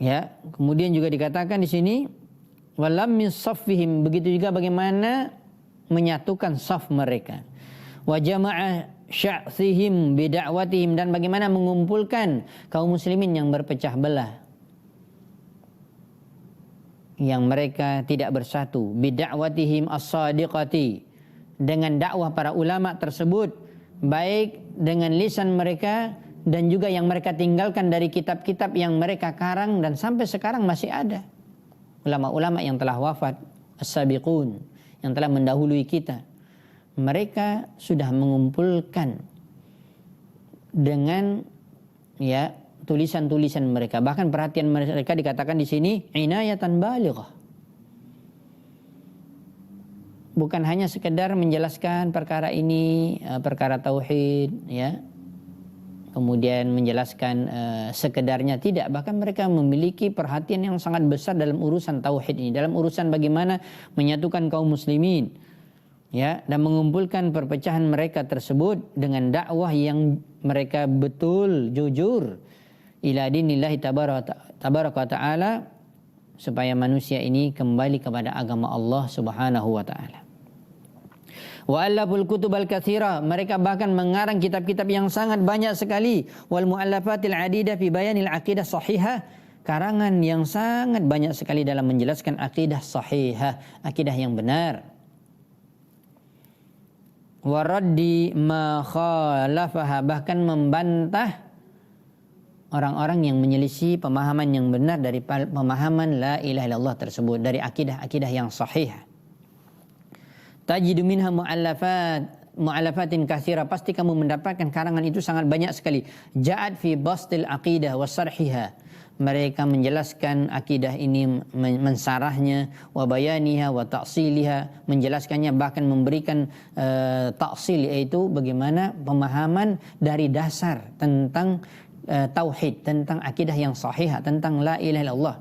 Ya, kemudian juga dikatakan di sini walam min saffihim, begitu juga bagaimana menyatukan saf mereka, wa jama'a sya'thihim bida'watihim, dan bagaimana mengumpulkan kaum muslimin yang berpecah belah, yang mereka tidak bersatu, bida'watihim as-sadiqati, dengan dakwah para ulama tersebut, baik dengan lisan mereka dan juga yang mereka tinggalkan dari kitab-kitab yang mereka karang dan sampai sekarang masih ada ulama-ulama yang telah wafat, as-sabiqun, yang telah mendahului kita. Mereka sudah mengumpulkan dengan ya tulisan-tulisan mereka, bahkan perhatian mereka dikatakan di sini inayatan balighah. Bukan hanya sekedar menjelaskan perkara ini, perkara tauhid ya, kemudian menjelaskan sekedarnya, tidak. Bahkan mereka memiliki perhatian yang sangat besar dalam urusan tauhid ini, dalam urusan bagaimana menyatukan kaum muslimin ya, dan mengumpulkan perpecahan mereka tersebut dengan dakwah yang mereka betul jujur ila dinillahi tabaraka ta'ala supaya manusia ini kembali kepada agama Allah Subhanahu wa taala. Wa allaful kutubal katsira, mereka bahkan mengarang kitab-kitab yang sangat banyak sekali. Wal muallafatil adidah fi bayanil aqidah sahihah, karangan yang sangat banyak sekali dalam menjelaskan akidah sahihah, akidah yang benar. Wa raddi ma khalafaha, bahkan membantah orang-orang yang menyelisih pemahaman yang benar dari pemahaman la ilaha illallah tersebut, dari akidah-akidah yang sahih. Tajidu minha mu'allafatin katsira, pasti kamu mendapatkan karangan itu sangat banyak sekali. Ja'at fi bastil aqidah wa sarhiha, mereka menjelaskan akidah ini, mensarahnya, wa bayaniha wa ta'siliha, menjelaskannya, bahkan memberikan ta'sil, yaitu bagaimana pemahaman dari dasar tentang tauhid, tentang akidah yang sahihah, tentang la ilaha illallah.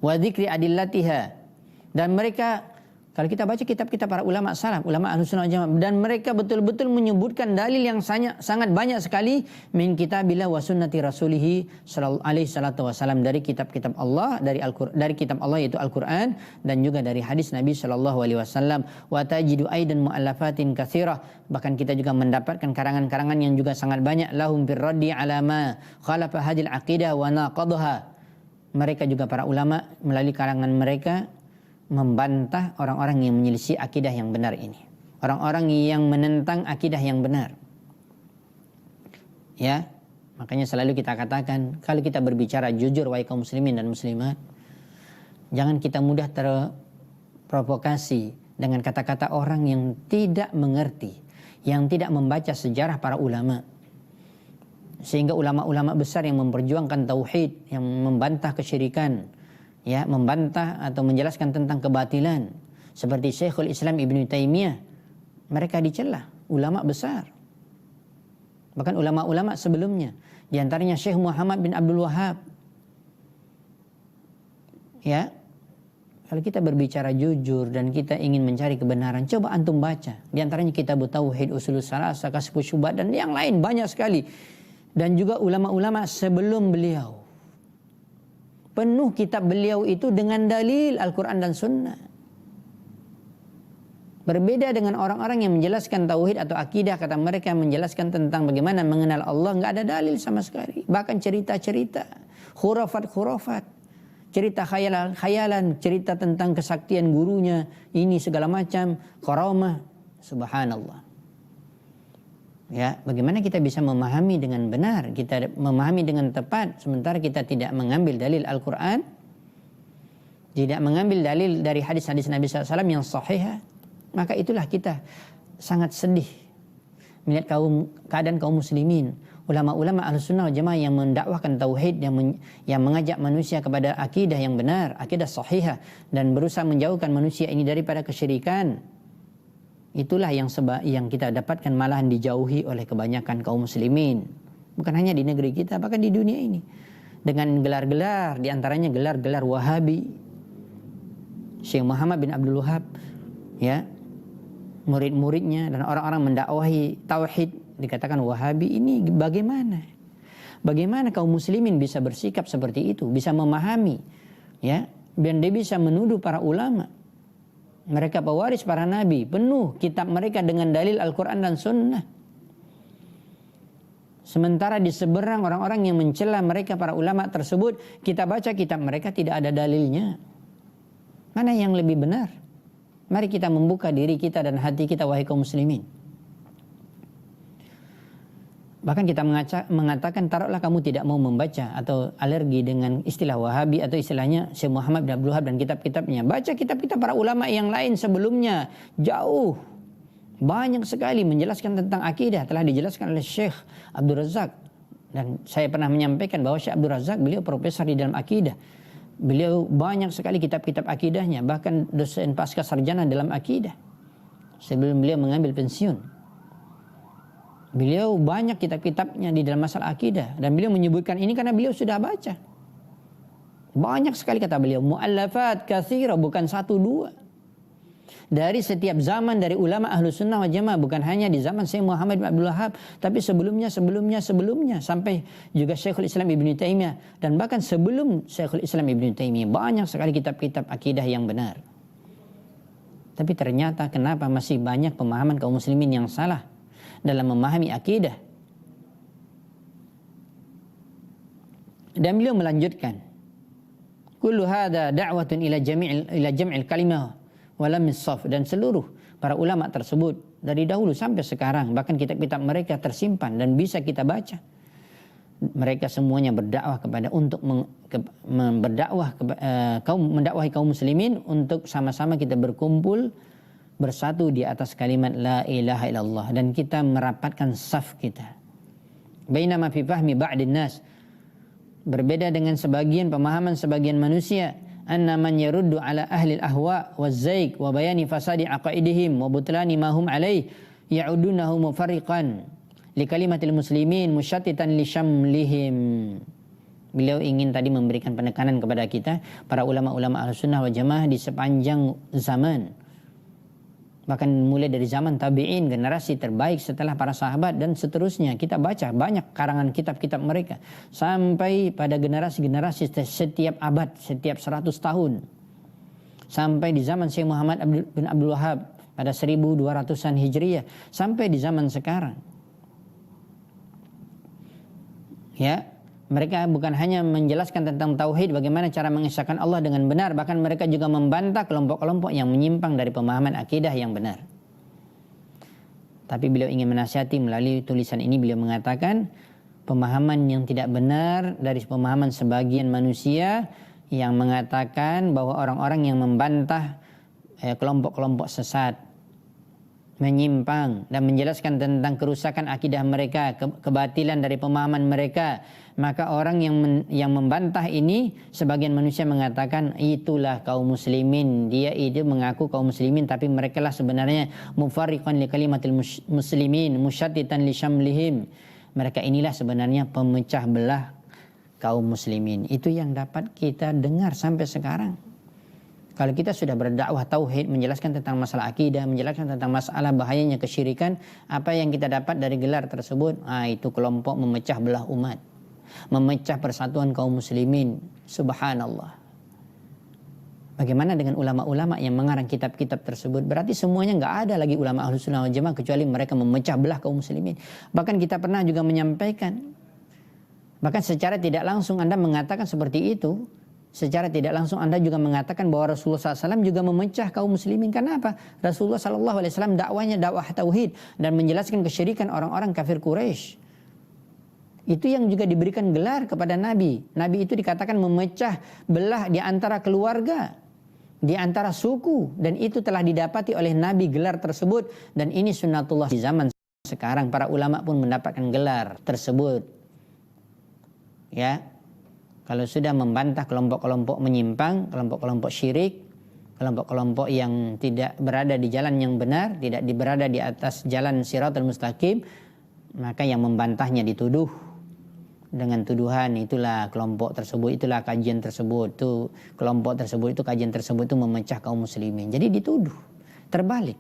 Wa dzikri adillatiha, dan mereka, kalau kita baca kitab-kitab para ulama salaf, ulama Ahlussunnah wal Jamaah, dan mereka betul-betul menyebutkan dalil yang sangat banyak sekali min kitabillah wa sunnati rasulih sallallahu alaihi salatu wasallam, dari kitab-kitab Allah, dari kitab Allah yaitu Al-Qur'an, dan juga dari hadis Nabi sallallahu alaihi wasallam. Wa tajidu aidan muallafatin katsirah, bahkan kita juga mendapatkan karangan-karangan yang juga sangat banyak. Lahum bir raddi ala ma khalafa hadil aqidah wa naqadha, mereka juga para ulama melalui karangan mereka membantah orang-orang yang menyelisih akidah yang benar ini, orang-orang yang menentang akidah yang benar. Ya, makanya selalu kita katakan, kalau kita berbicara jujur wahai kaum muslimin dan muslimat, jangan kita mudah terprovokasi dengan kata-kata orang yang tidak mengerti, yang tidak membaca sejarah para ulama. Sehingga ulama-ulama besar yang memperjuangkan tauhid, yang membantah kesyirikan, ya, membantah atau menjelaskan tentang kebatilan, seperti Syekhul Islam Ibnu Taimiyah, mereka dicela, ulama besar. Bahkan ulama-ulama sebelumnya, di antaranya Syekh Muhammad bin Abdul Wahhab. Ya, kalau kita berbicara jujur dan kita ingin mencari kebenaran, coba antum baca. Di antaranya Kitab Tauhid, Ushulus Salasah, Kasyfus Syubhat, dan yang lain banyak sekali. Dan juga ulama-ulama sebelum beliau. Penuh kitab beliau itu dengan dalil Al-Quran dan Sunnah. Berbeda dengan orang-orang yang menjelaskan tauhid atau akidah, kata mereka menjelaskan tentang bagaimana mengenal Allah, nggak ada dalil sama sekali. Bahkan cerita-cerita, khurafat-khurafat, cerita khayalan, cerita tentang kesaktian gurunya, ini segala macam, karamah, subhanallah. Ya, bagaimana kita bisa memahami dengan benar, kita memahami dengan tepat, sementara kita tidak mengambil dalil Al-Quran, tidak mengambil dalil dari hadis-hadis Nabi SAW yang sahih, maka itulah kita sangat sedih melihat keadaan kaum muslimin, ulama-ulama Ahlussunnah wal Jamaah yang mendakwahkan tauhid, yang mengajak manusia kepada akidah yang benar, akidah sahihah, dan berusaha menjauhkan manusia ini daripada kesyirikan. Itulah yang kita dapatkan malahan dijauhi oleh kebanyakan kaum muslimin. Bukan hanya di negeri kita, bahkan di dunia ini. Dengan gelar-gelar, diantaranya gelar-gelar Wahabi. Syekh Muhammad bin Abdul Wahhab, ya, murid-muridnya dan orang-orang mendakwahi tauhid dikatakan Wahabi. Ini bagaimana? Bagaimana kaum muslimin bisa bersikap seperti itu, bisa memahami, ya, dan dia bisa menuduh para ulama. Mereka pewaris para nabi, penuh kitab mereka dengan dalil Al-Quran dan Sunnah. Sementara di seberang orang-orang yang mencela mereka para ulama tersebut, kita baca kitab mereka tidak ada dalilnya. Mana yang lebih benar? Mari kita membuka diri kita dan hati kita wahai kaum muslimin. Bahkan kita mengatakan, taruhlah kamu tidak mau membaca atau alergi dengan istilah Wahabi atau istilahnya Syekh Muhammad bin Abdul Wahhab dan kitab-kitabnya. Baca kitab-kitab para ulama yang lain sebelumnya. Jauh. Banyak sekali menjelaskan tentang akidah. Telah dijelaskan oleh Syekh Abdul Razak. Dan saya pernah menyampaikan bahwa Syekh Abdul Razak, beliau profesor di dalam akidah. Beliau banyak sekali kitab-kitab akidahnya. Bahkan dosen pasca sarjana dalam akidah. Sebelum beliau mengambil pensiun. Beliau banyak kitab-kitabnya di dalam masalah akidah. Dan beliau menyebutkan ini karena beliau sudah baca. Banyak sekali kata beliau. Mu'allafat katsira, bukan satu dua. dari setiap zaman, dari ulama Ahlus Sunnah wal Jamaah, bukan hanya di zaman Syekh Muhammad bin Abdul Wahhab, tapi sebelumnya sampai juga Syekhul Islam Ibnu Taimiyah, dan bahkan sebelum Syekhul Islam Ibnu Taimiyah banyak sekali kitab-kitab akidah yang benar. Tapi ternyata kenapa masih banyak pemahaman kaum muslimin yang salah dalam memahami akidah? Dan beliau melanjutkan, kullu hadza da'watun ila jam'il kalimah wa lam yusaf, dan seluruh para ulama tersebut dari dahulu sampai sekarang, bahkan kitab-kitab mereka tersimpan dan bisa kita baca. Mereka semuanya berdakwah kepada mendakwahi kaum muslimin untuk sama-sama kita berkumpul bersatu di atas kalimat la ilaha illallah, dan kita merapatkan saf kita. Bainama fi fahmi ba'din nas, berbeda dengan pemahaman sebagian manusia, anna man yaruddu ala ahli al-ahwa waz-zaik wa bayani fasadi aqaidihim wa butlani ma hum alaih ya'udunahu mufarriqan li kalimatil muslimin musyattitan li syamlihim. Beliau ingin tadi memberikan penekanan kepada kita, para ulama-ulama Ahlus Sunnah wal Jamaah di sepanjang zaman, bahkan mulai dari zaman tabi'in, generasi terbaik setelah para sahabat dan seterusnya. Kita baca banyak karangan kitab-kitab mereka sampai pada generasi-generasi setiap abad, setiap 100 tahun, sampai di zaman Syekh Muhammad bin Abdul Wahhab pada 1200-an Hijriyah, sampai di zaman sekarang. Ya, mereka bukan hanya menjelaskan tentang tauhid, bagaimana cara mengesahkan Allah dengan benar, bahkan mereka juga membantah kelompok-kelompok yang menyimpang dari pemahaman akidah yang benar. Tapi beliau ingin menasihati melalui tulisan ini, beliau mengatakan pemahaman yang tidak benar dari pemahaman sebagian manusia yang mengatakan bahwa orang-orang yang membantah kelompok-kelompok sesat, menyimpang dan menjelaskan tentang kerusakan akidah mereka, kebatilan dari pemahaman mereka, maka orang yang membantah ini, sebagian manusia mengatakan itulah kaum muslimin, dia itu mengaku kaum muslimin tapi mereka lah sebenarnya mufarriqan li kalimatil muslimin musyattitan li syamlihim, mereka inilah sebenarnya pemecah belah kaum muslimin. Itu yang dapat kita dengar sampai sekarang. Kalau kita sudah berdakwah tauhid, menjelaskan tentang masalah akidah, menjelaskan tentang masalah bahayanya kesyirikan, apa yang kita dapat dari gelar tersebut? Itu kelompok memecah belah umat, memecah persatuan kaum muslimin. Subhanallah. Bagaimana dengan ulama-ulama yang mengarang kitab-kitab tersebut? Berarti semuanya nggak ada lagi ulama Ahlus Sunnah wal Jamaah kecuali mereka memecah belah kaum muslimin. Bahkan kita pernah juga menyampaikan, bahkan secara tidak langsung Anda mengatakan seperti itu. Secara tidak langsung Anda juga mengatakan bahwa Rasulullah SAW juga memecah kaum muslimin. Kenapa? Rasulullah SAW dakwanya dakwah tauhid dan menjelaskan kesyirikan orang-orang kafir Quraisy. Itu yang juga diberikan gelar kepada Nabi. Nabi itu dikatakan memecah belah di antara keluarga, di antara suku, dan itu telah didapati oleh Nabi gelar tersebut, dan ini sunnatullah di zaman sekarang. Para ulama pun mendapatkan gelar tersebut. Ya. Kalau sudah membantah kelompok-kelompok menyimpang, kelompok-kelompok syirik, kelompok-kelompok yang tidak berada di jalan yang benar, tidak berada di atas jalan Shiratal Mustaqim, maka yang membantahnya dituduh dengan tuduhan itulah kelompok tersebut, itulah kajian tersebut, itu kelompok tersebut, itu kajian tersebut itu memecah kaum muslimin. Jadi dituduh, terbalik.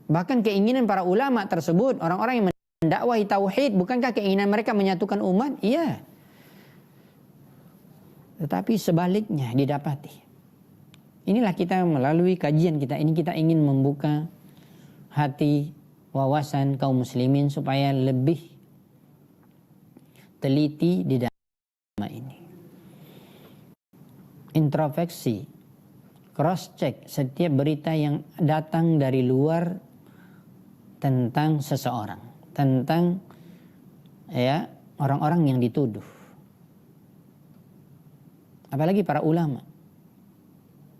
Bahkan keinginan para ulama tersebut, orang-orang yang mendakwahi tauhid, bukankah keinginan mereka menyatukan umat? Iya. Tetapi sebaliknya didapati. Inilah kita melalui kajian kita ini, kita ingin membuka hati, wawasan kaum muslimin supaya lebih teliti di dalam ini. Introspeksi, cross check setiap berita yang datang dari luar tentang seseorang, tentang orang-orang yang dituduh. Apalagi para ulama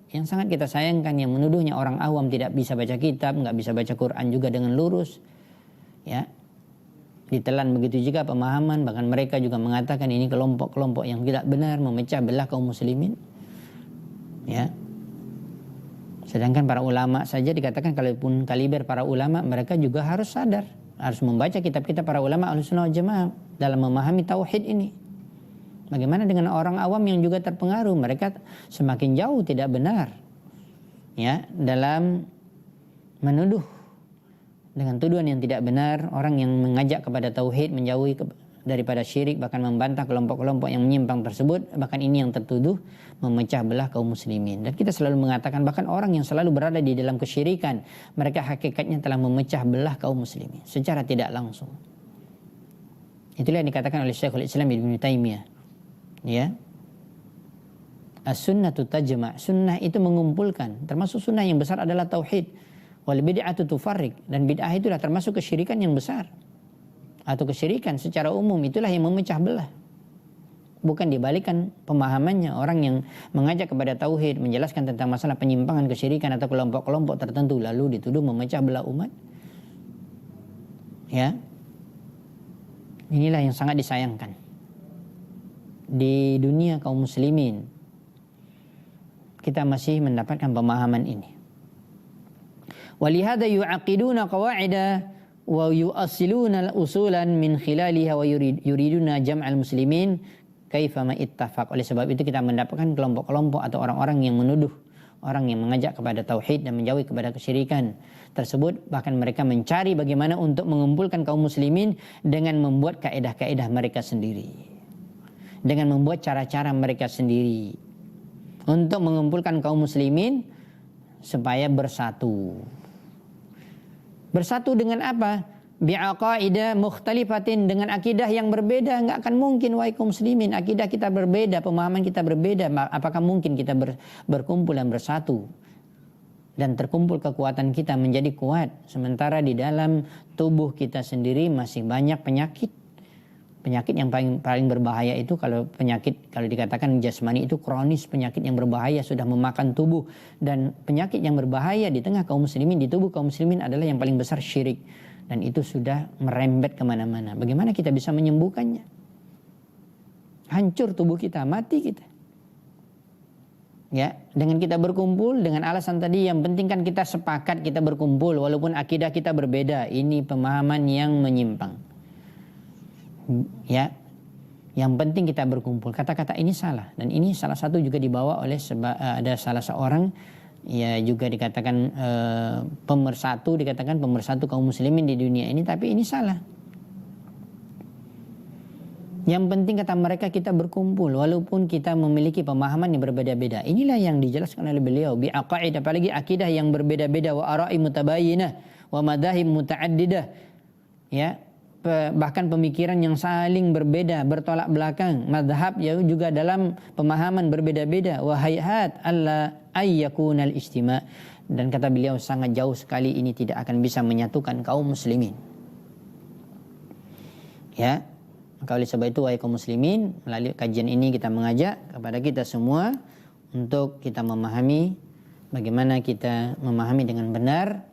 yang sangat kita sayangkan, yang menuduhnya orang awam tidak bisa baca kitab, nggak bisa baca Quran juga dengan lurus, ya, ditelan begitu juga pemahaman. Bahkan mereka juga mengatakan ini kelompok-kelompok yang tidak benar, memecah belah kaum muslimin, ya. Sedangkan para ulama saja dikatakan, kalaupun kaliber para ulama, mereka juga harus sadar, harus membaca kitab-kitab para ulama Ahlus Sunnah wal Jamaah dalam memahami tauhid ini. Bagaimana dengan orang awam yang juga terpengaruh? Mereka semakin jauh tidak benar. ya, dalam menuduh dengan tuduhan yang tidak benar orang yang mengajak kepada tauhid, menjauhi daripada syirik, bahkan membantah kelompok-kelompok yang menyimpang tersebut. Bahkan ini yang tertuduh memecah belah kaum muslimin. Dan kita selalu mengatakan bahkan orang yang selalu berada di dalam kesyirikan, mereka hakikatnya telah memecah belah kaum muslimin secara tidak langsung. Itulah yang dikatakan oleh Syekhul Islam Ibnu Taimiyah, ya, as-sunnatu tajma', sunnah itu mengumpulkan, termasuk sunnah yang besar adalah tauhid. Wal bid'atu tufarriq, dan bid'ah itulah termasuk kesyirikan yang besar, atau kesyirikan secara umum itulah yang memecah belah. Bukan dibalikkan pemahamannya, orang yang mengajak kepada tauhid, menjelaskan tentang masalah penyimpangan kesyirikan atau kelompok-kelompok tertentu lalu dituduh memecah belah umat. Ya. Inilah yang sangat disayangkan di dunia kaum muslimin. Kita masih mendapatkan pemahaman ini. Walihada yu'aqiduna qawa'ida wa yu'assiluna usulan min khilaliha wa yuriduna jam'al muslimin kaifama ittafaq. Oleh sebab itu kita mendapatkan kelompok-kelompok atau orang-orang yang menuduh, orang yang mengajak kepada tauhid dan menjauhi kepada kesyirikan tersebut. Bahkan mereka mencari bagaimana untuk mengumpulkan kaum muslimin dengan membuat kaedah-kaedah mereka sendiri, dengan membuat cara-cara mereka sendiri untuk mengumpulkan kaum muslimin supaya bersatu. Bersatu dengan apa? Bi'aqaidah mukhtalifatin, dengan akidah yang berbeda. Enggak akan mungkin wahai kaum muslimin, akidah kita berbeda, pemahaman kita berbeda. Apakah mungkin kita berkumpul dan bersatu dan terkumpul kekuatan kita menjadi kuat, sementara di dalam tubuh kita sendiri masih banyak penyakit. Penyakit yang paling berbahaya itu, kalau dikatakan jasmani itu kronis, penyakit yang berbahaya sudah memakan tubuh. Dan penyakit yang berbahaya di tengah kaum muslimin, di tubuh kaum muslimin adalah yang paling besar syirik. Dan itu sudah merembet kemana-mana. Bagaimana kita bisa menyembuhkannya? Hancur tubuh kita, mati kita. Ya, dengan kita berkumpul dengan alasan tadi, yang penting kan kita sepakat, kita berkumpul walaupun akidah kita berbeda. Ini pemahaman yang menyimpang. Ya, yang penting kita berkumpul. Kata-kata ini salah, dan ini salah satu juga dibawa oleh ada salah seorang, ya, juga dikatakan pemersatu kaum muslimin di dunia ini, tapi ini salah. Yang penting kata mereka kita berkumpul walaupun kita memiliki pemahaman yang berbeda-beda. Inilah yang dijelaskan oleh beliau, bi'aqaid, apalagi akidah yang berbeda-beda, wa ara'i mutabayyinah wa madahib muta'addidah, ya, bahkan pemikiran yang saling berbeda, bertolak belakang, madhab ya juga dalam pemahaman berbeda-beda, wa hayhat alla ayyakunal istima', dan kata beliau sangat jauh sekali ini tidak akan bisa menyatukan kaum muslimin. Ya, maka oleh sebab itu wahai kaum muslimin, melalui kajian ini kita mengajak kepada kita semua untuk kita memahami bagaimana kita memahami dengan benar,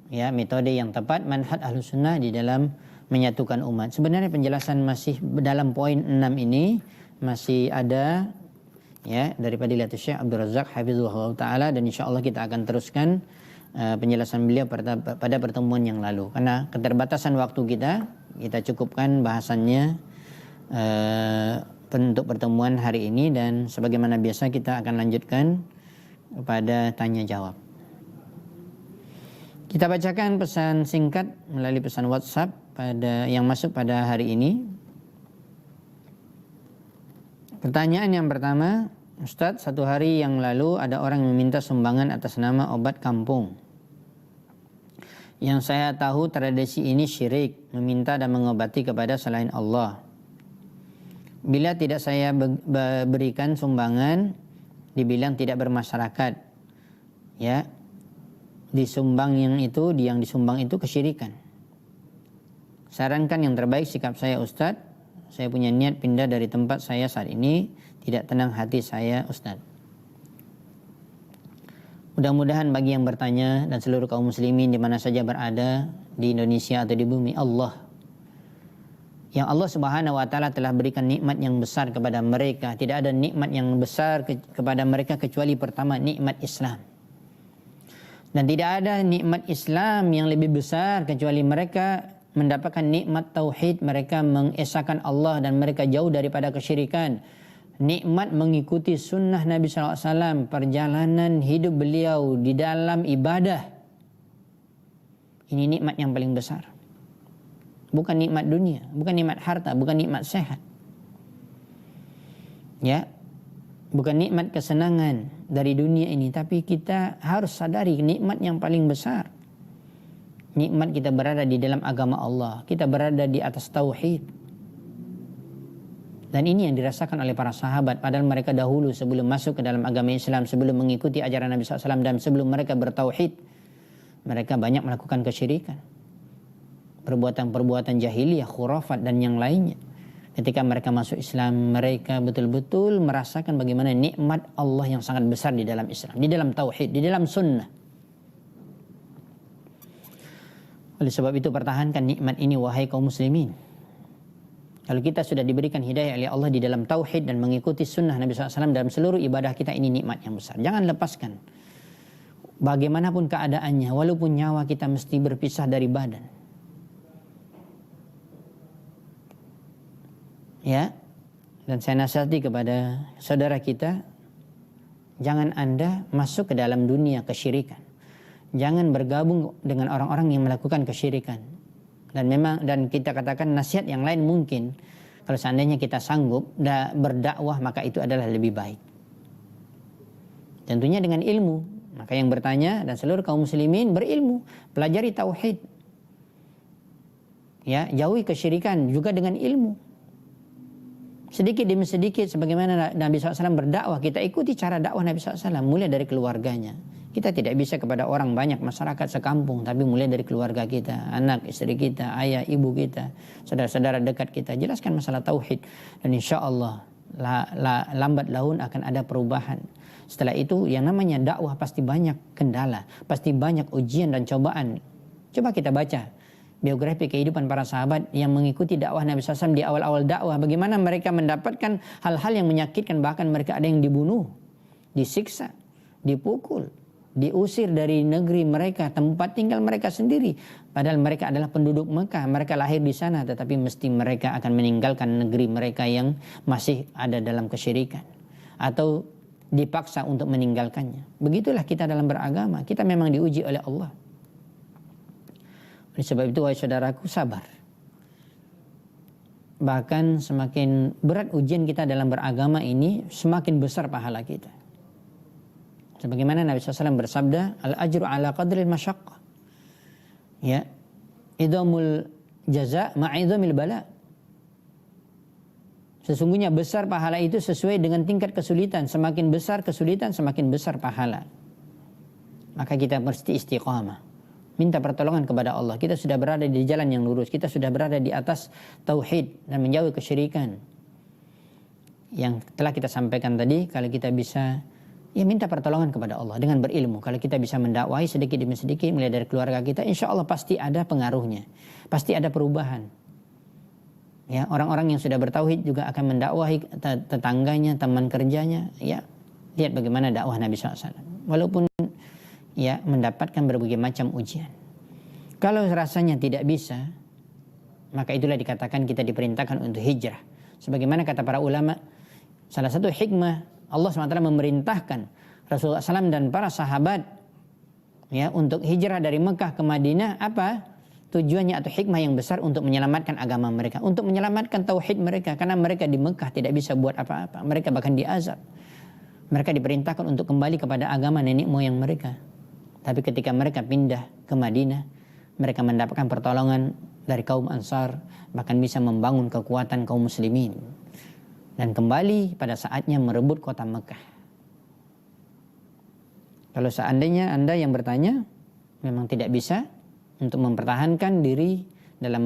ya, metode yang tepat manhaj Ahlus Sunnah di dalam menyatukan umat. Sebenarnya penjelasan masih dalam poin 6 ini masih ada, ya, dari Fadilatul Syekh Abdul Razak hafizahullah taala, dan insyaallah kita akan teruskan penjelasan beliau pada pertemuan yang lalu. Karena keterbatasan waktu kita cukupkan bahasannya untuk pertemuan hari ini, dan sebagaimana biasa kita akan lanjutkan pada tanya jawab. Kita bacakan pesan singkat melalui pesan WhatsApp yang masuk pada hari ini. Pertanyaan yang pertama, Ustadz, satu hari yang lalu ada orang yang meminta sumbangan atas nama obat kampung. Yang saya tahu tradisi ini syirik, meminta dan mengobati kepada selain Allah. Bila tidak saya berikan sumbangan, dibilang tidak bermasyarakat. Ya, disumbang yang disumbang itu kesyirikan. Sarankan yang terbaik sikap saya Ustadz. Saya punya niat pindah dari tempat saya saat ini. Tidak tenang hati saya Ustadz. Mudah-mudahan bagi yang bertanya dan seluruh kaum muslimin di mana saja berada, di Indonesia atau di bumi Allah, yang Allah Subhanahu wa taala telah berikan nikmat yang besar kepada mereka. Tidak ada nikmat yang besar kepada mereka kecuali pertama nikmat Islam. Dan tidak ada nikmat Islam yang lebih besar kecuali mereka mendapatkan nikmat tauhid, mereka mengesahkan Allah dan mereka jauh daripada kesyirikan. nikmat mengikuti sunnah Nabi SAW, perjalanan hidup beliau di dalam ibadah. Ini nikmat yang paling besar. Bukan nikmat dunia, bukan nikmat harta, bukan nikmat sehat. Ya, bukan nikmat kesenangan dari dunia ini, tapi kita harus sadari nikmat yang paling besar. Nikmat kita berada di dalam agama Allah, kita berada di atas tauhid. Dan ini yang dirasakan oleh para sahabat, padahal mereka dahulu sebelum masuk ke dalam agama Islam, sebelum mengikuti ajaran Nabi SAW, dan sebelum mereka bertauhid, mereka banyak melakukan kesyirikan, perbuatan-perbuatan jahiliyah, khurafat, dan yang lainnya. Ketika mereka masuk Islam, mereka betul-betul merasakan bagaimana nikmat Allah yang sangat besar di dalam Islam, di dalam tauhid, di dalam sunnah. Oleh sebab itu, pertahankan nikmat ini wahai kaum muslimin. Kalau kita sudah diberikan hidayah oleh Allah di dalam tauhid dan mengikuti sunnah Nabi SAW dalam seluruh ibadah kita, ini nikmat yang besar. Jangan lepaskan. Bagaimanapun keadaannya, walaupun nyawa kita mesti berpisah dari badan. Ya, dan saya nasihati kepada saudara kita, jangan Anda masuk ke dalam dunia kesyirikan. Jangan bergabung dengan orang-orang yang melakukan kesyirikan. Dan kita katakan nasihat yang lain mungkin kalau seandainya kita sanggup berdakwah, maka itu adalah lebih baik. Tentunya dengan ilmu. Maka yang bertanya dan seluruh kaum muslimin berilmu, pelajari tauhid. Ya, jauhi kesyirikan juga dengan ilmu. Sedikit demi sedikit sebagaimana Nabi SAW berdakwah, kita ikuti cara dakwah Nabi SAW, mulai dari keluarganya. Kita tidak bisa kepada orang banyak, masyarakat sekampung, tapi mulai dari keluarga kita, anak, istri kita, ayah, ibu kita, saudara-saudara dekat kita. Jelaskan masalah tauhid. Dan insya Allah lambat laun akan ada perubahan. Setelah itu yang namanya dakwah pasti banyak kendala, pasti banyak ujian dan cobaan. Coba kita baca biografi kehidupan para sahabat yang mengikuti dakwah Nabi SAW di awal-awal dakwah. Bagaimana mereka mendapatkan hal-hal yang menyakitkan, bahkan mereka ada yang dibunuh, disiksa, dipukul, diusir dari negeri mereka, tempat tinggal mereka sendiri. Padahal mereka adalah penduduk Mekah, mereka lahir di sana, tetapi mesti mereka akan meninggalkan negeri mereka yang masih ada dalam kesyirikan, atau dipaksa untuk meninggalkannya. Begitulah kita dalam beragama, kita memang diuji oleh Allah. Oleh sebab itu, wahai saudaraku, sabar. Bahkan semakin berat ujian kita dalam beragama ini, semakin besar pahala kita. Sebagaimana Nabi SAW bersabda, al-ajru ala qadril masyaqqah. Ya, idhamul jaza ma'idhamil bala. Sesungguhnya besar pahala itu sesuai dengan tingkat kesulitan. Semakin besar kesulitan, semakin besar pahala. Maka kita mesti istiqamah. Minta pertolongan kepada Allah. Kita sudah berada di jalan yang lurus. Kita sudah berada di atas tauhid dan menjauhi kesyirikan. Yang telah kita sampaikan tadi, kalau kita bisa minta pertolongan kepada Allah dengan berilmu. Kalau kita bisa mendakwahi sedikit demi sedikit mulai dari keluarga kita, insya Allah pasti ada pengaruhnya, pasti ada perubahan. Ya, orang-orang yang sudah bertauhid juga akan mendakwahi tetangganya, teman kerjanya. Ya, lihat bagaimana dakwah Nabi SAW. Walaupun ya mendapatkan berbagai macam ujian. Kalau rasanya tidak bisa, maka itulah dikatakan kita diperintahkan untuk hijrah. Sebagaimana kata para ulama, salah satu hikmah Allah SWT memerintahkan Rasulullah SAW dan para sahabat ya untuk hijrah dari Mekah ke Madinah, apa tujuannya atau hikmah yang besar? Untuk menyelamatkan agama mereka, untuk menyelamatkan tauhid mereka, karena mereka di Mekah tidak bisa buat apa-apa, mereka bahkan diazab. Mereka diperintahkan untuk kembali kepada agama nenek moyang mereka. Tapi ketika mereka pindah ke Madinah, mereka mendapatkan pertolongan dari kaum Ansar, bahkan bisa membangun kekuatan kaum muslimin dan kembali pada saatnya merebut kota Mekah. Kalau seandainya Anda yang bertanya memang tidak bisa untuk mempertahankan diri dalam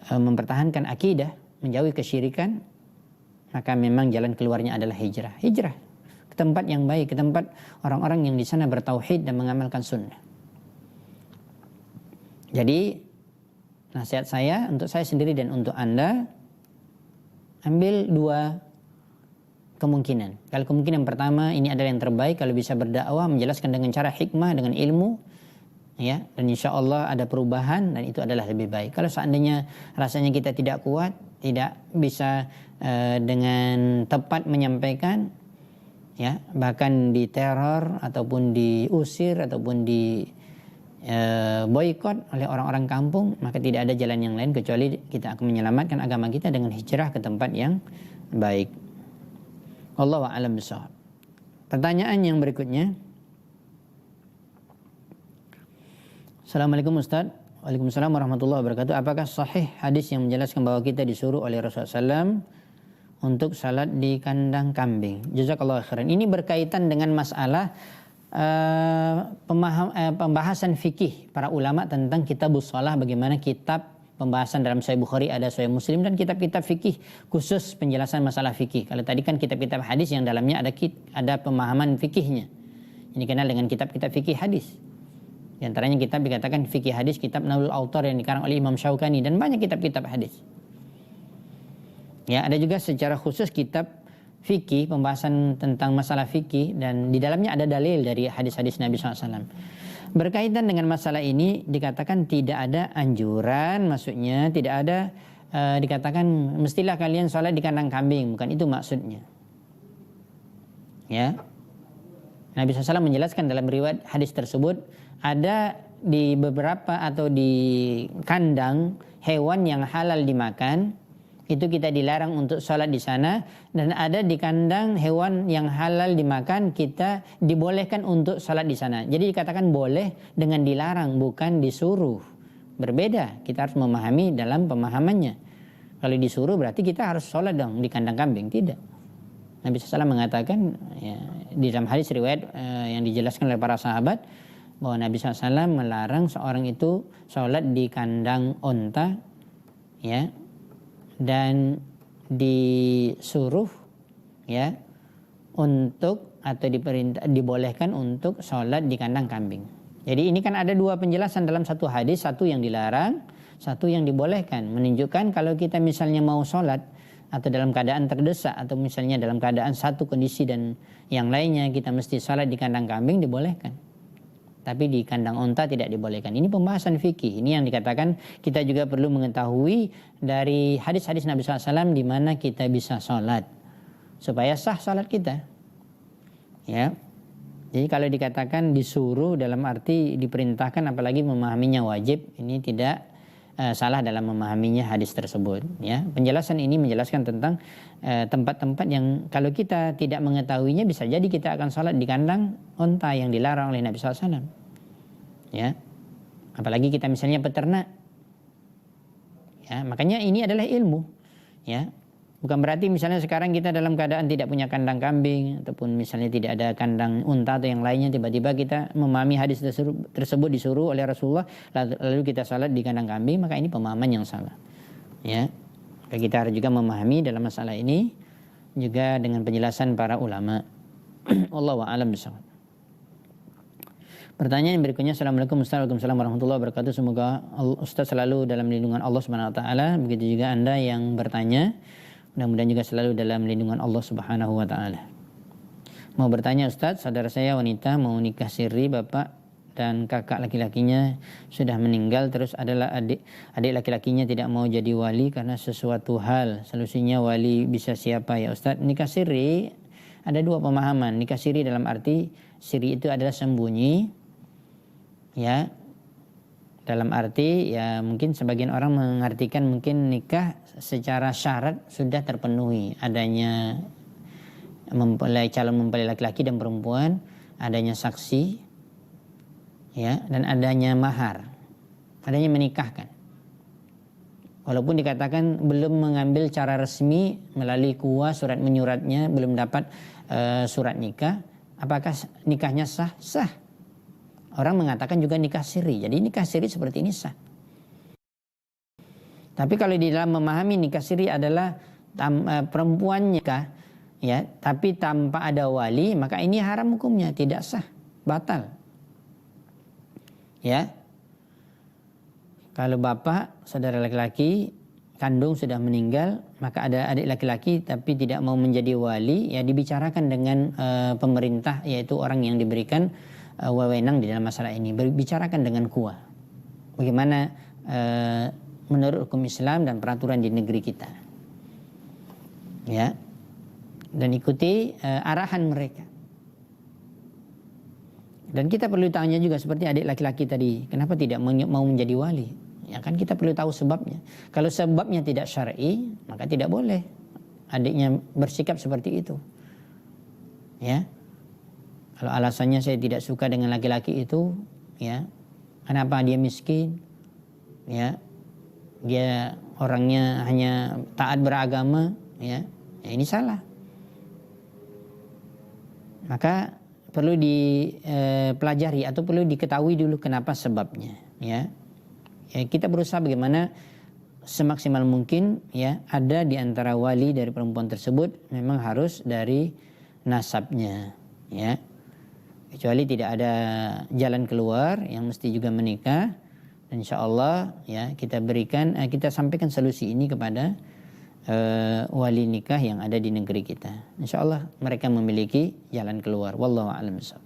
mempertahankan akidah, menjauhi kesyirikan, maka memang jalan keluarnya adalah hijrah. Hijrah ke tempat yang baik, ke tempat orang-orang yang di sana bertauhid dan mengamalkan sunnah. Jadi nasihat saya untuk saya sendiri dan untuk Anda, ambil dua kemungkinan. Kalau kemungkinan pertama ini adalah yang terbaik, kalau bisa berdakwah, menjelaskan dengan cara hikmah, dengan ilmu, ya, dan insya Allah ada perubahan dan itu adalah lebih baik. Kalau seandainya rasanya kita tidak kuat, tidak bisa dengan tepat menyampaikan, ya, bahkan diteror ataupun diusir ataupun di boikot oleh orang-orang kampung, maka tidak ada jalan yang lain kecuali kita akan menyelamatkan agama kita dengan hijrah ke tempat yang baik. Wallahu a'lam bishawab. Pertanyaan yang berikutnya. Assalamualaikum Ustaz. Waalaikumsalam warahmatullahi wabarakatuh. Apakah sahih hadis yang menjelaskan bahwa kita disuruh oleh Rasulullah SAW untuk salat di kandang kambing? Jazakallahu khairan. Ini berkaitan dengan masalah pembahasan fikih para ulama tentang kitabus shalah, bagaimana kitab pembahasan dalam Sahih Bukhari, ada Sahih Muslim, dan kitab-kitab fikih khusus penjelasan masalah fikih. Kalau tadi kan kitab-kitab hadis yang dalamnya ada pemahaman fikihnya. Ini kenal dengan kitab-kitab fikih hadis. Di antaranya kitab dikatakan fikih hadis, kitab Nailul Autar yang dikarang oleh Imam Syaukani, dan banyak kitab-kitab hadis. Ya, ada juga secara khusus kitab fikih, pembahasan tentang masalah fikih, dan di dalamnya ada dalil dari hadis-hadis Nabi SAW. Berkaitan dengan masalah ini dikatakan tidak ada anjuran, maksudnya tidak ada dikatakan mestilah kalian sholat di kandang kambing, bukan itu maksudnya. Ya, Nabi SAW menjelaskan dalam riwayat hadis tersebut, ada di beberapa atau di kandang hewan yang halal dimakan, itu kita dilarang untuk sholat di sana, dan ada di kandang hewan yang halal dimakan, kita dibolehkan untuk sholat di sana. Jadi dikatakan boleh dengan dilarang, bukan disuruh. Berbeda, kita harus memahami dalam pemahamannya. Kalau disuruh berarti kita harus sholat dong di kandang kambing, tidak. Nabi SAW mengatakan, ya, di dalam hadis riwayat yang dijelaskan oleh para sahabat, bahwa Nabi SAW melarang seorang itu sholat di kandang onta, ya, dan disuruh, ya, untuk atau dibolehkan untuk sholat di kandang kambing. Jadi ini kan ada dua penjelasan dalam satu hadis, satu yang dilarang, satu yang dibolehkan. Menunjukkan kalau kita misalnya mau sholat atau dalam keadaan terdesak, atau misalnya dalam keadaan satu kondisi dan yang lainnya kita mesti sholat di kandang kambing, dibolehkan. Tapi di kandang onta tidak dibolehkan. Ini pembahasan fikih. Ini yang dikatakan kita juga perlu mengetahui dari hadis-hadis Nabi SAW di mana kita bisa sholat supaya sah sholat kita. Ya, jadi kalau dikatakan disuruh dalam arti diperintahkan, apalagi memahaminya wajib, ini tidak salah dalam memahaminya hadis tersebut. Ya, penjelasan ini menjelaskan tentang tempat-tempat yang kalau kita tidak mengetahuinya bisa jadi kita akan sholat di kandang onta yang dilarang oleh Nabi SAW. Ya, apalagi kita misalnya peternak. Ya, makanya ini adalah ilmu. Ya, bukan berarti misalnya sekarang kita dalam keadaan tidak punya kandang kambing ataupun misalnya tidak ada kandang unta atau yang lainnya, tiba-tiba kita memahami hadis tersebut disuruh oleh Rasulullah lalu kita salat di kandang kambing, maka ini pemahaman yang salah. Ya, kita harus juga memahami dalam masalah ini juga dengan penjelasan para ulama. Wallahu a'lam bishawab. Pertanyaan yang berikutnya, Assalamualaikum warahmatullahi wabarakatuh. Semoga Ustaz selalu dalam lindungan Allah Subhanahu wa taala. Begitu juga Anda yang bertanya, mudah-mudahan juga selalu dalam lindungan Allah Subhanahu wa taala. Mau bertanya Ustaz, saudara saya wanita mau nikah siri, bapak dan kakak laki-lakinya sudah meninggal, terus adalah adik laki-lakinya tidak mau jadi wali karena sesuatu hal. Solusinya wali bisa siapa ya Ustaz? Nikah siri ada dua pemahaman. Nikah siri dalam arti siri itu adalah sembunyi, ya, dalam arti ya mungkin sebagian orang mengartikan mungkin nikah secara syarat sudah terpenuhi, adanya calon mempelai laki-laki dan perempuan, adanya saksi, ya, dan adanya mahar, adanya menikahkan. Walaupun dikatakan belum mengambil cara resmi melalui kuah surat menyuratnya, belum dapat surat nikah, apakah nikahnya sah? Sah. Orang mengatakan juga nikah siri. Jadi nikah siri seperti ini sah. Tapi kalau di dalam memahami nikah siri adalah perempuan nikah, ya, tapi tanpa ada wali, maka ini haram hukumnya, tidak sah, batal. Ya, kalau bapak saudara laki-laki kandung sudah meninggal, maka ada adik laki-laki tapi tidak mau menjadi wali, ya dibicarakan dengan pemerintah, yaitu orang yang diberikan wewenang di dalam masalah ini, berbicarakan dengan kuah. Bagaimana menurut hukum Islam dan peraturan di negeri kita. ya, dan ikuti arahan mereka. Dan kita perlu tanya juga seperti adik laki-laki tadi, kenapa tidak mau menjadi wali? Ya kan kita perlu tahu sebabnya. Kalau sebabnya tidak syar'i, maka tidak boleh adiknya bersikap seperti itu. Ya. Kalau alasannya saya tidak suka dengan laki-laki itu, ya, kenapa dia miskin? Ya. Dia orangnya hanya taat beragama, ya. Ya ini salah. Maka perlu dipelajari atau perlu diketahui dulu kenapa sebabnya, ya. Ya, kita berusaha bagaimana semaksimal mungkin, ya, ada di antara wali dari perempuan tersebut memang harus dari nasabnya, ya. Kecuali tidak ada jalan keluar yang mesti juga menikah, dan insyaallah, ya, kita sampaikan solusi ini kepada wali nikah yang ada di negeri kita. Insyaallah mereka memiliki jalan keluar. Wallahu a'lam bishawab.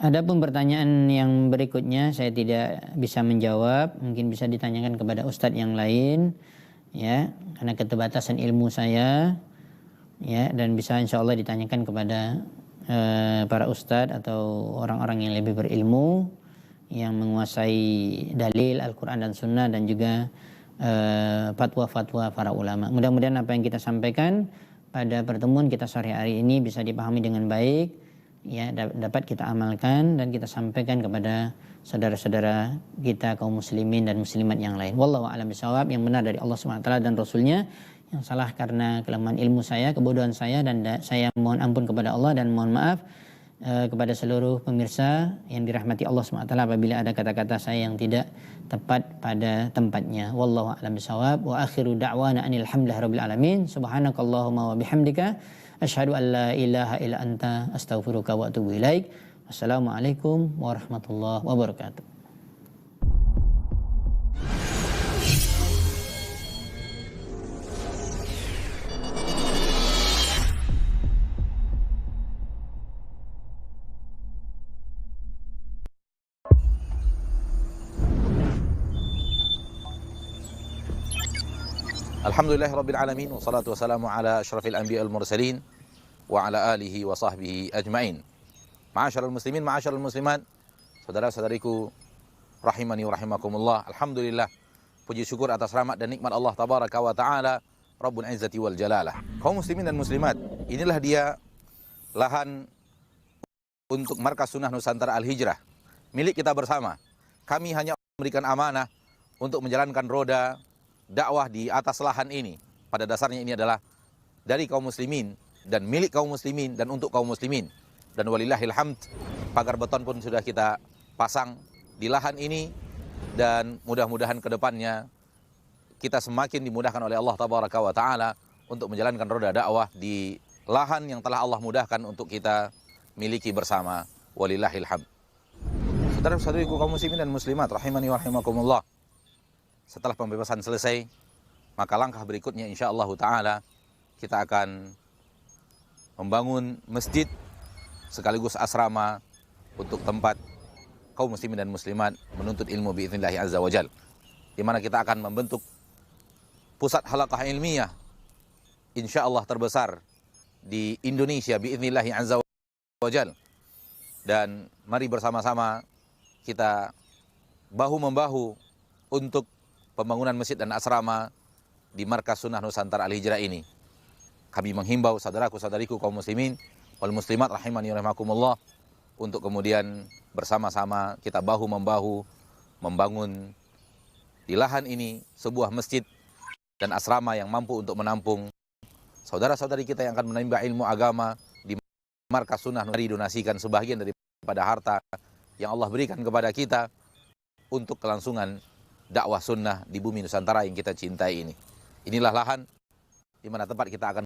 Adapun pertanyaan yang berikutnya saya tidak bisa menjawab, mungkin bisa ditanyakan kepada ustadz yang lain, ya, karena keterbatasan ilmu saya, ya, dan bisa insyaallah ditanyakan kepada para ustadz atau orang-orang yang lebih berilmu yang menguasai dalil Al-Quran dan Sunnah dan juga fatwa-fatwa para ulama. Mudah-mudahan apa yang kita sampaikan pada pertemuan kita sore hari ini bisa dipahami dengan baik, ya, dapat kita amalkan dan kita sampaikan kepada saudara-saudara kita kaum muslimin dan muslimat yang lain. Wallahu a'lam bishawab. Yang benar dari Allah SWT dan Rasulnya, yang salah karena kelemahan ilmu saya, kebodohan saya, dan saya mohon ampun kepada Allah dan mohon maaf kepada seluruh pemirsa yang dirahmati Allah SWT apabila ada kata-kata saya yang tidak tepat pada tempatnya. Wallahu a'lam bishawab. Wa akhiru da'wana anil hamdulillahirabbil alamin. Subhanakallahumma wa bihamdika asyhadu an la ilaha illa anta astaghfiruka wa atubu ilaik. Assalamualaikum warahmatullahi wabarakatuh. Alhamdulillahirabbil alamin wassalatu wassalamu ala asyrafil anbiya'i wal mursalin wa ala alihi wa sahbihi ajmain. Ma'asyiral muslimin, ma'asyiral muslimat, saudara-saudariku rahimani wa rahimakumullah. Alhamdulillah, puji syukur atas rahmat dan nikmat Allah tabaraka wa taala, Rabbul Izzati wal Jalalah. Kaum muslimin dan muslimat, inilah dia lahan untuk Markas Sunnah Nusantara Al-Hijrah, milik kita bersama. Kami hanya memberikan amanah untuk menjalankan roda dakwah di atas lahan ini. Pada dasarnya ini adalah dari kaum muslimin dan milik kaum muslimin dan untuk kaum muslimin. Dan walillahil hamd, pagar beton pun sudah kita pasang di lahan ini, dan mudah-mudahan ke depannya kita semakin dimudahkan oleh Allah tabaraka wa taala untuk menjalankan roda dakwah di lahan yang telah Allah mudahkan untuk kita miliki bersama. Walillahil hamd. Saudara-saudariku kaum muslimin dan muslimat rahimani wa rahimakumullah. Setelah pembebasan selesai, maka langkah berikutnya insyaallah taala kita akan membangun masjid sekaligus asrama untuk tempat kaum muslimin dan muslimat menuntut ilmu biidznillah azza wajal, di mana kita akan membentuk pusat halaqah ilmiah insyaallah terbesar di Indonesia biidznillah azza wajal. Dan mari bersama-sama kita bahu-membahu untuk pembangunan masjid dan asrama di Markas Sunnah Nusantara Al-Hijrah ini. Kami menghimbau saudaraku-saudariku kaum muslimin wal muslimat rahimani wa rahimakumullah untuk kemudian bersama-sama kita bahu-membahu membangun di lahan ini sebuah masjid dan asrama yang mampu untuk menampung saudara-saudari kita yang akan menimba ilmu agama di Markas Sunnah. Mari donasikan sebagian daripada harta yang Allah berikan kepada kita untuk kelangsungan dakwah sunnah di bumi Nusantara yang kita cintai ini. Inilah lahan di mana tempat kita akan